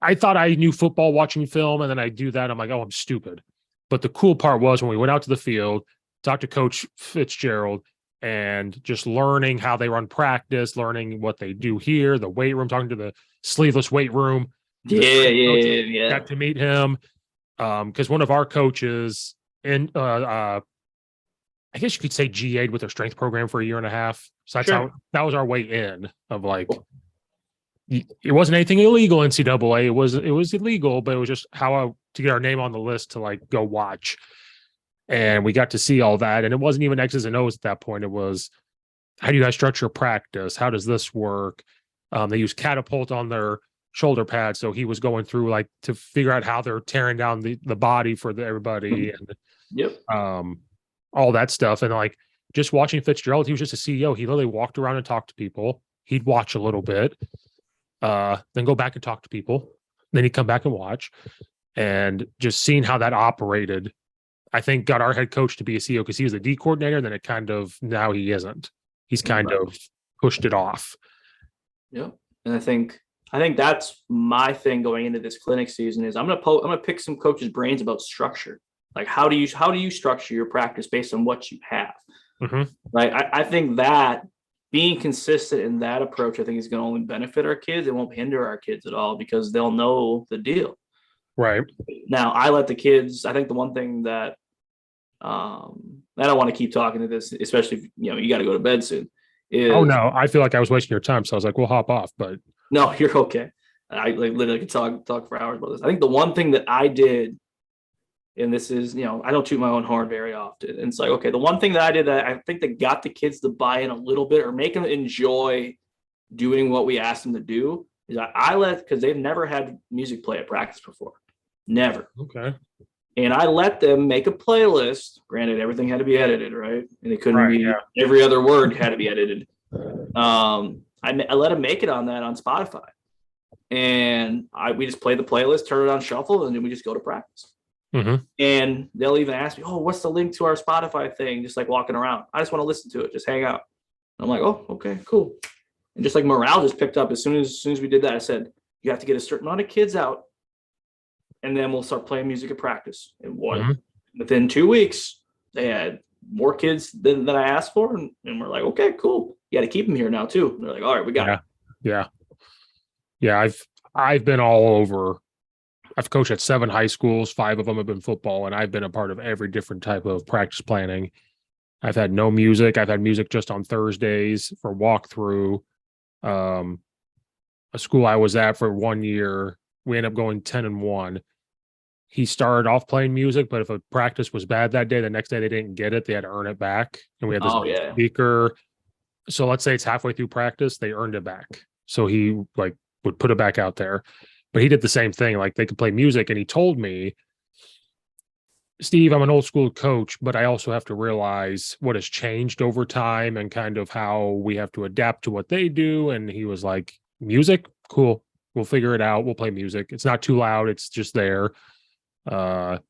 A: I thought I knew football watching film, and then I do that. I'm like, oh, I'm stupid. But the cool part was when we went out to the field, talked to Coach Fitzgerald, and just learning how they run practice, learning what they do here, the weight room, talking to the sleeveless weight room.
B: Yeah.
A: Got to meet him because one of our coaches I guess you could say GA'd with their strength program for a year and a half. So that's how that was our way in of like, it wasn't anything illegal NCAA. It was illegal, but it was just how to get our name on the list to like go watch. And we got to see all that. And it wasn't even X's and O's at that point. It was, how do you guys structure practice? How does this work? They use catapult on their shoulder pads. So he was going through like to figure out how they're tearing down the body for everybody. And all that stuff. And like just watching Fitzgerald, he was just a CEO. He literally walked around and talked to people. He'd watch a little bit, then go back and talk to people. Then he'd come back and watch, and just seeing how that operated, I think got our head coach to be a CEO because he was the D coordinator. Then it kind of, now he isn't. He's kind of pushed it off.
B: Yep. And I think that's my thing going into this clinic season is I'm gonna pick some coaches' brains about structure. Like how do you structure your practice based on what you have? Right. I think that being consistent in that approach, I think is going to only benefit our kids. It won't hinder our kids at all because they'll know the deal.
A: Right.
B: Now, I let the kids, I think the one thing that I don't want to keep talking to this, especially if, you got to go to bed soon.
A: Oh no, I feel like I was wasting your time. So I was like, we'll hop off, but
B: no, you're okay. I like literally could talk for hours about this. I think the one thing that I did, and this is, I don't toot my own horn very often. And it's like, okay, the one thing that I did that I think that got the kids to buy in a little bit or make them enjoy doing what we asked them to do is because they've never had music play at practice before. Never.
A: Okay.
B: And I let them make a playlist. Granted, everything had to be edited, right? And it couldn't be, every other word had to be edited. I let them make it on Spotify. And we just play the playlist, turn it on shuffle, and then we just go to practice. And they'll even ask me, oh, what's the link to our Spotify thing? Just like walking around. I just want to listen to it. Just hang out. I'm like, oh, okay, cool. And just like morale just picked up as soon as we did that. I said, you have to get a certain amount of kids out, and then we'll start playing music at practice. And within 2 weeks, they had more kids than I asked for. And we're like, okay, cool. You got to keep them here now too. And they're like, all right, we got it.
A: Yeah. I've been all over. I've coached at 7 high schools. 5 of them have been football, and I've been a part of every different type of practice planning. I've had no music. I've had music just on Thursdays for walkthrough. A school I was at for 1 year, we ended up going 10-1. He started off playing music, but if a practice was bad that day, the next day they didn't get it. They had to earn it back. And we had this speaker. So let's say it's halfway through practice, they earned it back. So he would put it back out there. But he did the same thing. Like they could play music. And he told me, Steve, I'm an old school coach, but I also have to realize what has changed over time and kind of how we have to adapt to what they do. And he was like, music, cool. We'll figure it out. We'll play music. It's not too loud. It's just there. Because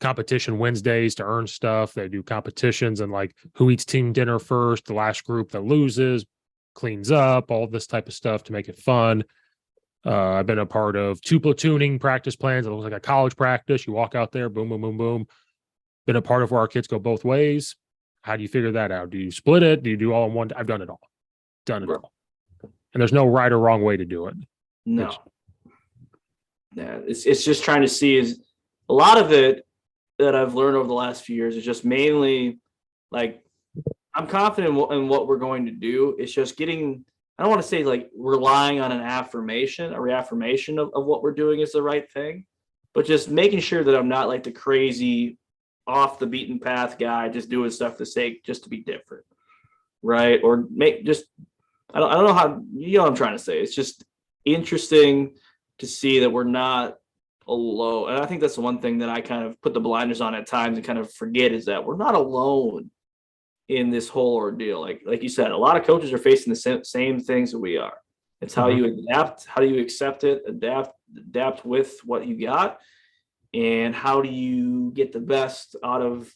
A: competition Wednesdays to earn stuff. They do competitions and like who eats team dinner first, the last group that loses cleans up, all this type of stuff to make it fun. I've been a part of 2 platooning practice plans. It looks like a college practice. You walk out there, boom, boom, boom, boom. Been a part of where our kids go both ways. How do you figure that out? Do you split it? Do you do all in one? I've done it all. Done it all. And there's no right or wrong way to do it.
B: No. It's just trying to see is a lot of it that I've learned over the last few years is just mainly like I'm confident in what we're going to do. It's just getting, I don't want to say like relying on a reaffirmation of what we're doing is the right thing, but just making sure that I'm not like the crazy off the beaten path guy, just doing stuff for the sake just to be different. Right. Or I don't know how, you know what I'm trying to say. It's just interesting to see that we're not alone. And I think that's the one thing that I kind of put the blinders on at times and kind of forget is that we're not alone in this whole ordeal. Like you said, a lot of coaches are facing the same things that we are. It's how you adapt, how do you accept it, adapt with what you got, and how do you get the best out of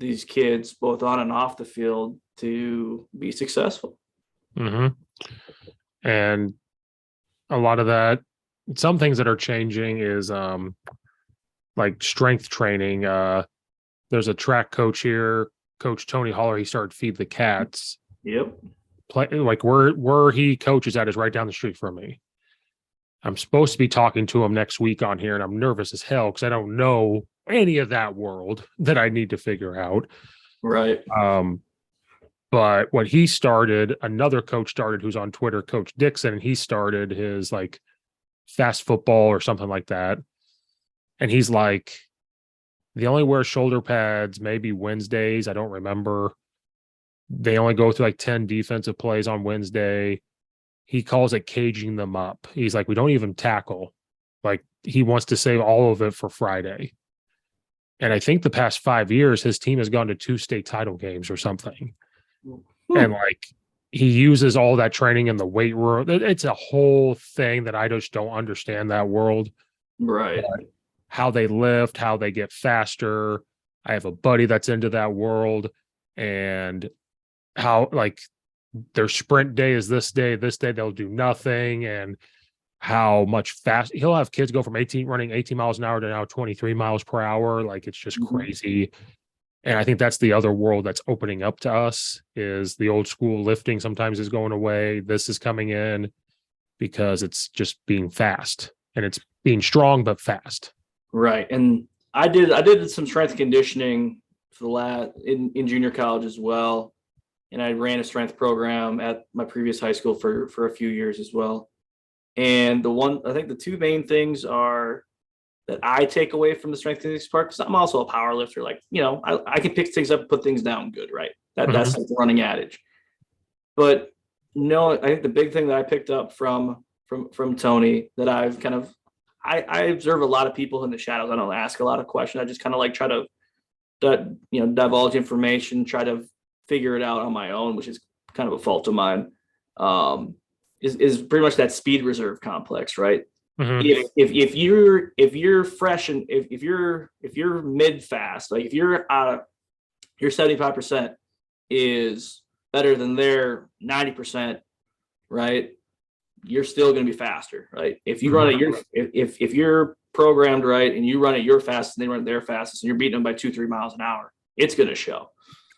B: these kids, both on and off the field, to be successful.
A: And a lot of that, some things that are changing is like strength training. There's a track coach here, Coach Tony Holler. He started Feed the Cats.
B: Yep.
A: Like where he coaches at is right down the street from me. I'm supposed to be talking to him next week on here, and I'm nervous as hell because I don't know any of that world that I need to figure out.
B: Right.
A: But what he started, another coach started who's on Twitter, Coach Dixon, and he started his like fast football or something like that. And he's like, they only wear shoulder pads, maybe Wednesdays. I don't remember. They only go through like 10 defensive plays on Wednesday. He calls it caging them up. He's like, we don't even tackle. Like he wants to save all of it for Friday. And I think the past 5 years, his team has gone to 2 state title games or something. And like he uses all that training in the weight room. It's a whole thing that I just don't understand that world.
B: Right.
A: But how they lift, how they get faster. I have a buddy that's into that world, and how like their sprint day is this day they'll do nothing, and how much fast he'll have kids go from running 18 miles an hour to now 23 miles per hour. Like it's just crazy. And I think that's the other world that's opening up to us is the old school lifting sometimes is going away. This is coming in because it's just being fast, and it's being strong, but fast.
B: Right. And I did some strength conditioning for in junior college as well. And I ran a strength program at my previous high school for a few years as well. And I think the 2 main things are that I take away from the strength conditioning part, because I'm also a power lifter. Like, you know, I can pick things up and put things down good, right? That's like the running adage. But no, I think the big thing that I picked up from Tony that I've kind of I observe a lot of people in the shadows. I don't ask a lot of questions. I just kind of like try to divulge information, try to figure it out on my own, which is kind of a fault of mine. Is pretty much that speed reserve complex, right? If you're fresh and if you're mid fast, like if your 75% is better than their 90%, right? You're still going to be faster, right? If you run at if you're programmed right and you run at your fastest and they run at their fastest and you're beating them by 2-3 miles an hour, it's going to show.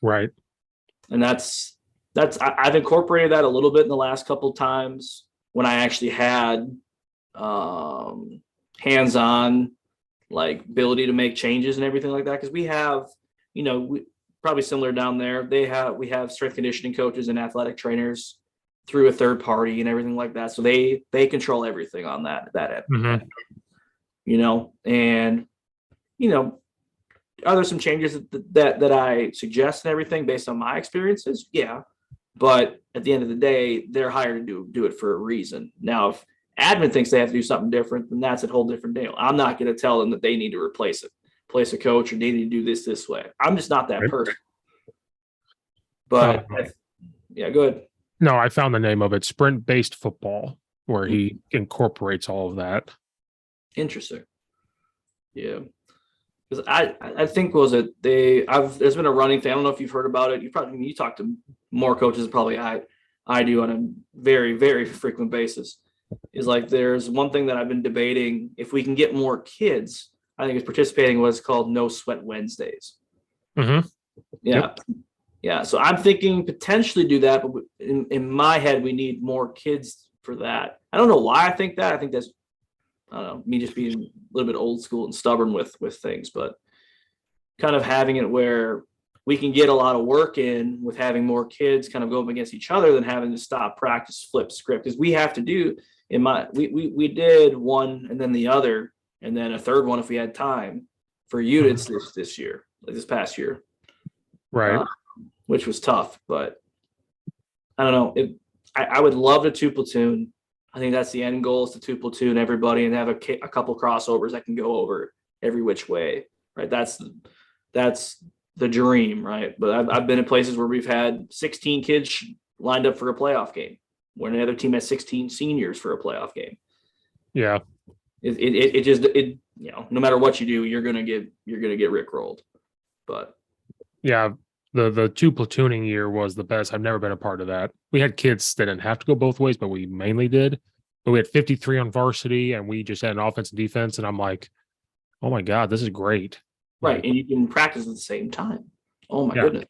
A: Right.
B: And I've incorporated that a little bit in the last couple of times when I actually had hands-on like ability to make changes and everything like that. Cause we have, probably similar down there. We have strength conditioning coaches and athletic trainers through a third party and everything like that. So they control everything on that end, and, are there some changes that I suggest and everything based on my experiences? Yeah. But at the end of the day, they're hired to do it for a reason. Now, if admin thinks they have to do something different, then that's a whole different deal. I'm not going to tell them that they need to replace a coach or they need to do this way. I'm just not that person. But yeah, go ahead.
A: No, I found the name of it, sprint-based football, where he incorporates all of that.
B: Interesting. Yeah. because I think there's been a running thing. I don't know if you've heard about it. You talk to more coaches than probably I do on a very, very frequent basis. Is like there's one thing that I've been debating. If we can get more kids, I think it's participating in what's called No Sweat Wednesdays.
A: Mm-hmm.
B: Yeah.
A: Yep.
B: Yeah. So I'm thinking potentially do that, but in my head, we need more kids for that. I don't know why I think that. I think that's, I don't know, me just being a little bit old school and stubborn with things, but kind of having it where we can get a lot of work in with having more kids kind of go up against each other than having to stop, practice, flip script. Because we have to do we did one and then the other and then a third one if we had time for units this year, like this past year,
A: Right.
B: which was tough. But I don't know. I would love a two platoon. I think that's the end goal, is to two platoon everybody and have a couple crossovers that can go over every which way. Right. That's the dream. Right. But I've been in places where we've had 16 kids lined up for a playoff game, when another team has 16 seniors for a playoff game.
A: Yeah.
B: It just no matter what you do, you're gonna get rickrolled. But
A: Yeah. The two platooning year was the best. I've never been a part of that. We had kids that didn't have to go both ways, but we mainly did. But we had 53 on varsity and we just had an offense and defense. And I'm like, oh my God, this is great.
B: right,
A: Like,
B: and you can practice at the same time. Oh my
A: yeah.
B: goodness.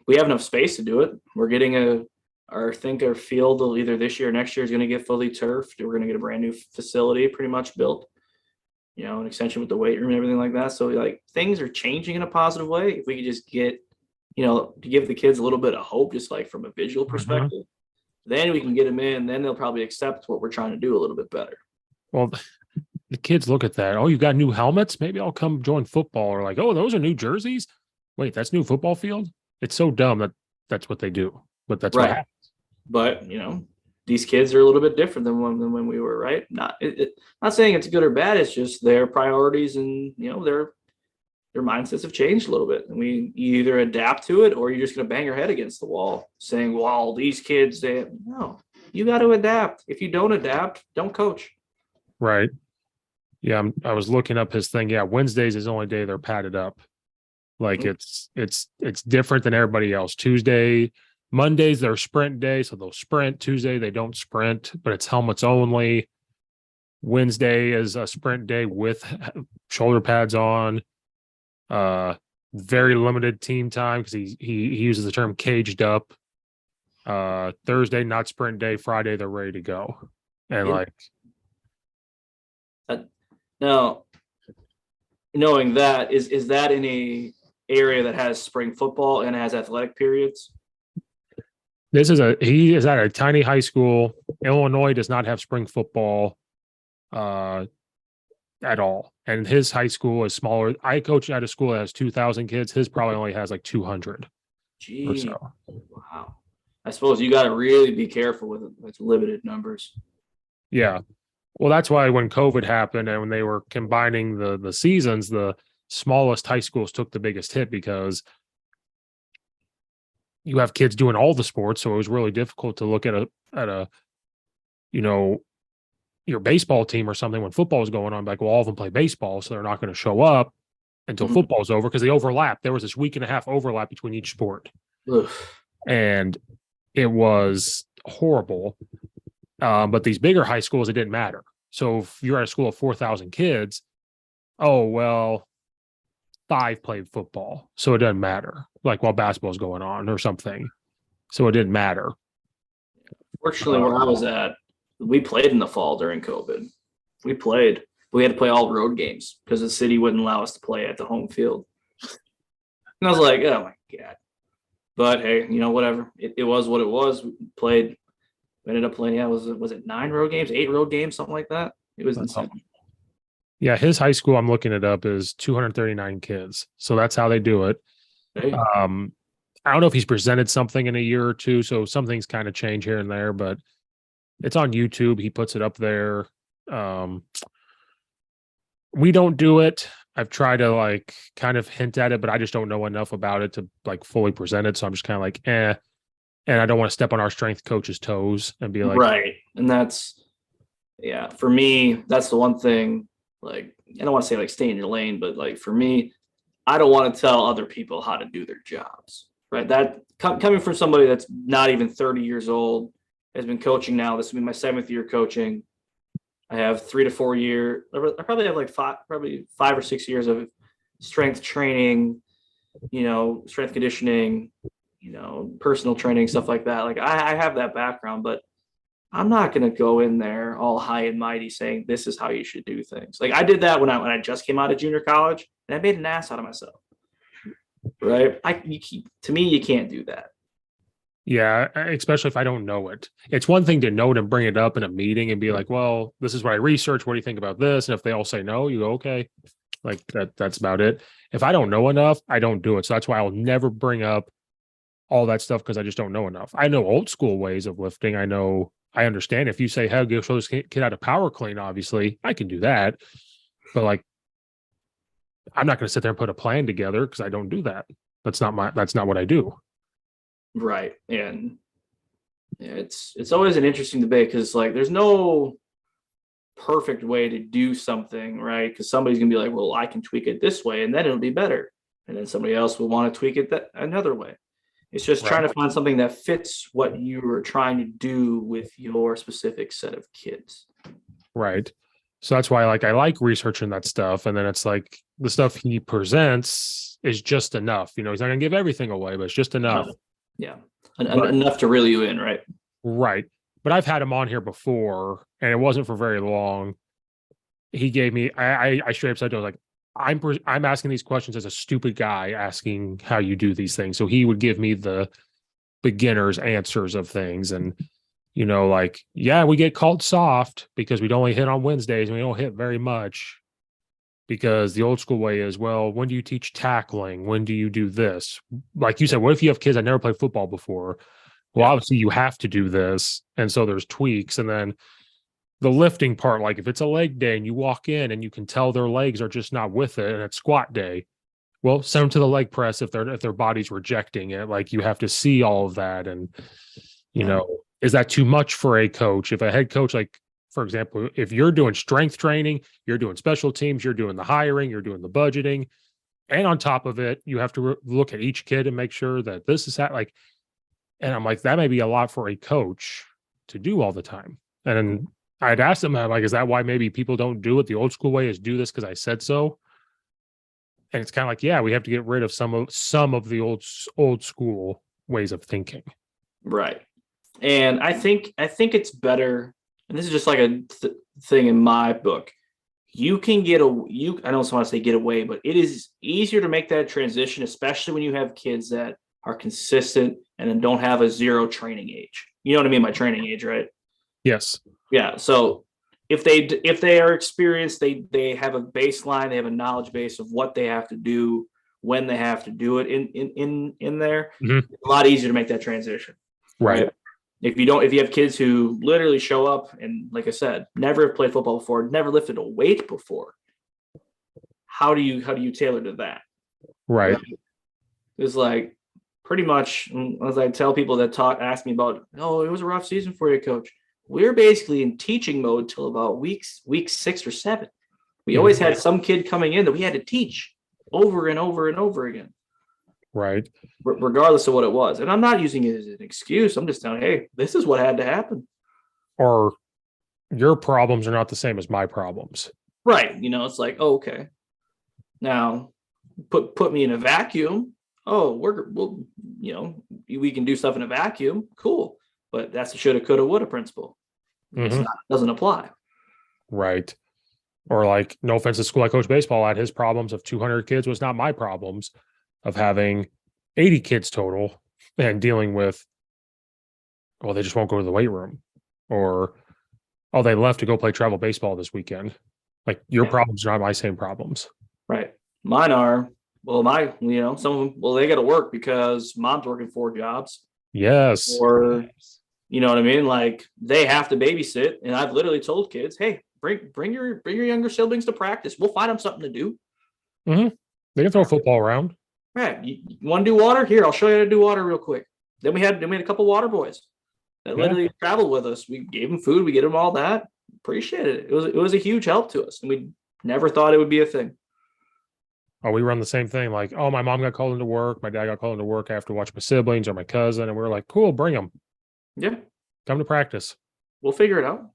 B: We have enough space to do it. We're getting our field either this year or next year is going to get fully turfed. We're going to get a brand new facility pretty much built, an extension with the weight room and everything like that. So like things are changing in a positive way. If we could just get, to give the kids a little bit of hope, just like from a visual perspective, then we can get them in. Then they'll probably accept what we're trying to do a little bit better.
A: Well, the kids look at that. Oh, you got new helmets? Maybe I'll come join football. Or like, oh, those are new jerseys. Wait, that's new football field? It's so dumb that that's what they do. But that's what happens.
B: But these kids are a little bit different than when we were, right? Not saying it's good or bad. It's just their priorities and their mindsets have changed a little bit, and you either adapt to it or you're just going to bang your head against the wall, saying, "Well, these kids, no, you got to adapt. If you don't adapt, don't coach."
A: Right. Yeah, I was looking up his thing. Yeah, Wednesdays is the only day they're padded up. Like it's different than everybody else. Mondays, they're sprint day, so they'll sprint. Tuesday, they don't sprint, but it's helmets only. Wednesday is a sprint day with shoulder pads on. Very limited team time because he uses the term caged up. Thursday, not sprint day. Friday, they're ready to go. And
B: now, knowing that, is that in a area that has spring football and has athletic periods?
A: he is at a tiny high school. Illinois does not have spring football at all. And his high school is smaller. I coach at a school that has 2,000 kids. His probably only has like 200 or so.
B: Wow. I suppose you got to really be careful with limited numbers.
A: Yeah. Well, that's why when COVID happened and when they were combining the seasons, the smallest high schools took the biggest hit because you have kids doing all the sports. So it was really difficult to look at your baseball team or something when football is going on. Like, well, all of them play baseball, so they're not going to show up until football's over because they overlap. There was this week and a half overlap between each sport.
B: Ugh.
A: And it was horrible. But these bigger high schools, it didn't matter. So if you're at a school of 4,000 kids, 5 played football. So it doesn't matter, like while basketball's going on or something. So it didn't matter.
B: Fortunately, where I was at, we played in the fall during COVID. We had to play all road games because the city wouldn't allow us to play at the home field. And I was like, oh my God. But hey, whatever. It was what it was. We ended up playing, was it 9 road games, 8 road games, something like that? It was insane.
A: Yeah, his high school, I'm looking it up, is 239 kids. So that's how they do it.
B: Hey.
A: I don't know if he's presented something in a year or two, so some things kind of change here and there, but it's on YouTube. He puts it up there. We don't do it. I've tried to kind of hint at it, but I just don't know enough about it to fully present it. So I'm just kind of like, eh. And I don't want to step on our strength coach's toes and be like,
B: right. And for me, that's the one thing, I don't want to say like stay in your lane, but like for me, I don't want to tell other people how to do their jobs, right? That coming from somebody that's not even 30 years old, has been coaching now. This will be my 7th year coaching. I have 3 to 4 year. I probably have like probably 5 or 6 years of strength training, strength conditioning, personal training, stuff like that. Like I have that background, but I'm not going to go in there all high and mighty saying this is how you should do things. Like I did that when I just came out of junior college, and I made an ass out of myself. Right? To me, you can't do that.
A: Yeah, especially if I don't know it. It's one thing to know it and bring it up in a meeting and be like, well, this is what I researched. What do you think about this? And if they all say no, you go, okay. Like that's about it. If I don't know enough, I don't do it. So that's why I'll never bring up all that stuff, because I just don't know enough. I know old school ways of lifting. I understand if you say, hey, go show this kid how to power clean, obviously, I can do that. But like, I'm not going to sit there and put a plan together because I don't do that. That's not what I do.
B: Right. And it's always an interesting debate because like there's no perfect way to do something, right? Because somebody's gonna be like, well, I can tweak it this way and then it'll be better. And then somebody else will want to tweak it another way. It's just trying to find something that fits what you are trying to do with your specific set of kids.
A: Right. So that's why I like researching that stuff. And then it's like the stuff he presents is just enough. He's not gonna give everything away, but it's just enough.
B: Yeah. Enough to reel you in, right?
A: Right. But I've had him on here before, and it wasn't for very long. He gave me, I straight up said to him, like, I'm asking these questions as a stupid guy asking how you do these things. So he would give me the beginner's answers of things. And, like, yeah, we get called soft because we'd only hit on Wednesdays and we don't hit very much, because the old school way is, well, when do you teach tackling? When do you do this? Like you said, what if you have kids that never played football before? Well, obviously you have to do this. And so there's tweaks. And then the lifting part, like if it's a leg day and you walk in and you can tell their legs are just not with it and it's squat day, well, send them to the leg press if their body's rejecting it. Like you have to see all of that. And, is that too much for a coach? If a head coach, like, for example, if you're doing strength training, you're doing special teams, you're doing the hiring, you're doing the budgeting, and on top of it, you have to look at each kid and make sure that this is like, and I'm like, that may be a lot for a coach to do all the time. And I'd asked him, I'm like, is that why maybe people don't do it the old school way, is do this because I said so? And it's kind of like, yeah, we have to get rid of some of the old school ways of thinking.
B: Right. And I think it's better, and this is just like a thing in my book. You can I don't want to say get away, but it is easier to make that transition, especially when you have kids that are consistent and then don't have a 0 training age. You know what I mean by training age, right?
A: Yes.
B: Yeah. So if they are experienced, they have a baseline, they have a knowledge base of what they have to do, when they have to do it in there.
A: Mm-hmm.
B: It's a lot easier to make that transition.
A: Right.
B: If you have kids who literally show up and, like I said, never have played football before, never lifted a weight before, how do you tailor to that?
A: Right.
B: It's like pretty much, as I tell people that ask me about, oh, it was a rough season for you, coach. We're basically in teaching mode till about week 6 or 7. We always had some kid coming in that we had to teach over and over and over again.
A: Right.
B: Regardless of what it was. And I'm not using it as an excuse. I'm just telling, hey, this is what had to happen.
A: Or your problems are not the same as my problems.
B: Right. It's like, oh, okay. Now put me in a vacuum. Oh, we can do stuff in a vacuum. Cool. But that's the shoulda, coulda, woulda principle. It doesn't apply.
A: Right. Or like, no offense to school I coach baseball at, his problems of 200 kids was not my problems of having 80 kids total and dealing with, well, they just won't go to the weight room, or, oh, they left to go play travel baseball this weekend. Like your problems are not my same problems.
B: Right. Mine are, well, some of them, well, they got to work because mom's working 4 jobs.
A: Yes.
B: Or, you know what I mean? Like they have to babysit. And I've literally told kids, hey, bring your younger siblings to practice. We'll find them something to do.
A: Mm-hmm. They can throw football around.
B: Right. You want to do water? Here, I'll show you how to do water real quick. Then we had a couple water boys that literally traveled with us. We gave them food. We gave them all that. Appreciated it. It was a huge help to us. And Never thought it would be a thing.
A: Oh, we run the same thing. Like, oh, my mom got called into work. My dad got called into work. I have to watch my siblings or my cousin. And we are like, cool, bring them.
B: Yeah.
A: Come to practice.
B: We'll figure it out.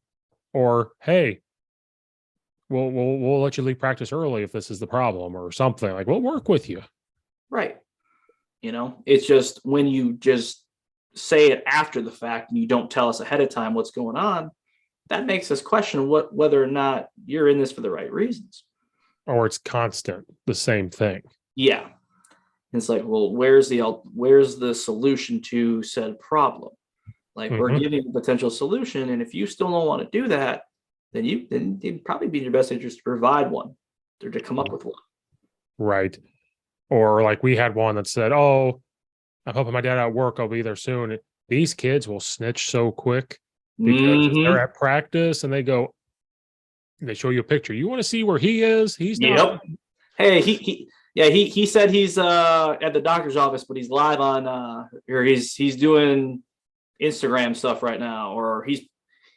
A: Or, hey, we'll let you leave practice early if this is the problem or something. Like, we'll work with you.
B: Right. It's just when you just say it after the fact and you don't tell us ahead of time what's going on, that makes us question whether or not you're in this for the right reasons.
A: Or it's constant, the same thing.
B: Yeah. It's like, well, where's the solution to said problem? Like, we're giving a potential solution, and if you still don't want to do that, then it'd probably be in your best interest to provide one or to come up with one.
A: Right. Or like we had one that said, oh, I'm helping my dad at work. I'll be there soon. These kids will snitch so quick because they're at practice and they show you a picture. You want to see where he is? He's not.
B: Hey, he said he's at the doctor's office, but he's live on or he's doing Instagram stuff right now, or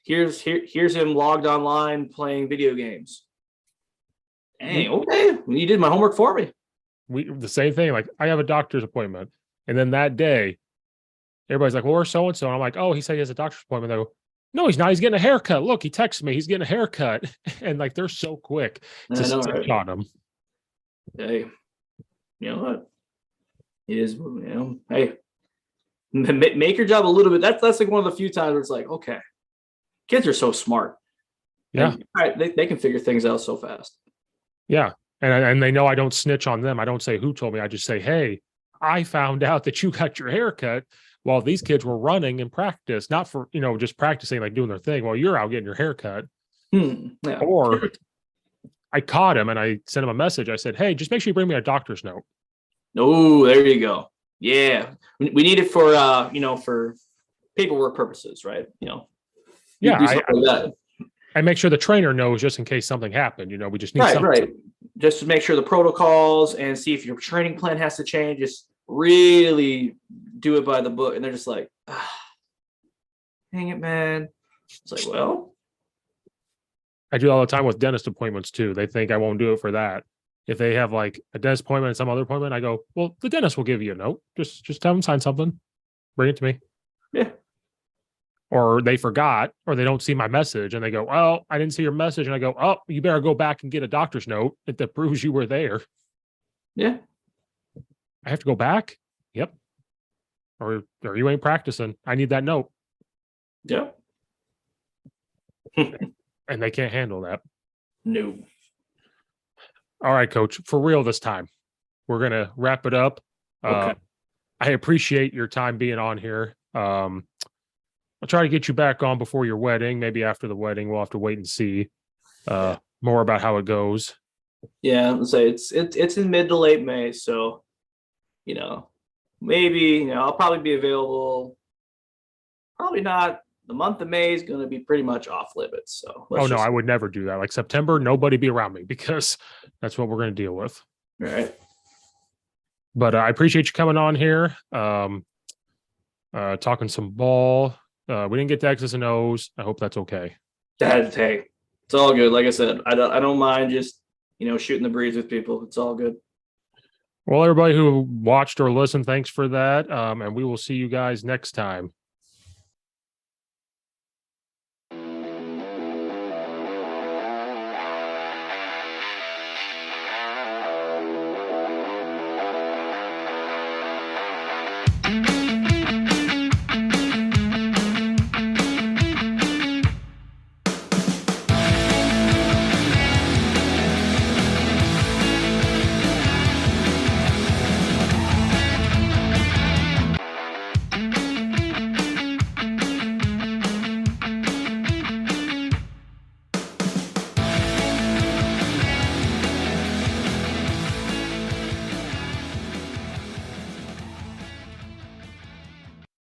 B: here's him logged online playing video games. Hey, okay, you did my homework for me.
A: The same thing. Like, I have a doctor's appointment, and then that day, everybody's like, "Well, where's so and so?" And I'm like, "Oh, he said he has a doctor's appointment." They go, "No, he's not. He's getting a haircut. Look, he texted me. He's getting a haircut." And like, they're so quick to snitch on him.
B: Hey, you know what? It is, hey, make your job a little bit. That's like one of the few times where it's like, okay, kids are so smart.
A: Yeah,
B: they can figure things out so fast.
A: Yeah, and they know I don't snitch on them. I don't say who told me. I just say, hey, I found out that you got your haircut while these kids were running in practice, not for just practicing, like doing their thing while you're out getting your haircut.
B: Yeah.
A: Or I caught him and I sent him a message. I said, hey, just make sure you bring me a doctor's note.
B: Oh, there you go. Yeah, we need it for for paperwork purposes, right?
A: Yeah, I make sure the trainer knows just in case something happened. We just need something.
B: Right. Just to make sure the protocols and see if your training plan has to change. Just really do it by the book. And they're just like, dang it, man. It's like, well,
A: I do all the time with dentist appointments too. They think I won't do it for that. If they have like a dentist appointment and some other appointment, I go, well, the dentist will give you a note. Just have them sign something. Bring it to me.
B: Yeah.
A: Or they forgot, or they don't see my message and they go, well, I didn't see your message. And I go, oh, you better go back and get a doctor's note that proves you were there.
B: Yeah.
A: I have to go back? Yep. Or you ain't practicing. I need that note.
B: Yeah.
A: And they can't handle that.
B: No.
A: All right, coach, for real this time. We're going to wrap it up.
B: Okay.
A: I appreciate your time being on here. I'll try to get you back on before your wedding. Maybe after the wedding, we'll have to wait and see more about how it goes.
B: Yeah, let's say it's in mid to late May, so maybe I'll probably be available. Probably not. The month of May is going to be pretty much off limits. So
A: no, I would never do that. Like September, nobody be around me because that's what we're going to deal with.
B: Right.
A: But I appreciate you coming on here, talking some ball. We didn't get to X's and O's. I hope that's okay.
B: Hey, it's all good. Like I said, I don't mind just shooting the breeze with people. It's all good.
A: Well, everybody who watched or listened, thanks for that. And we will see you guys next time.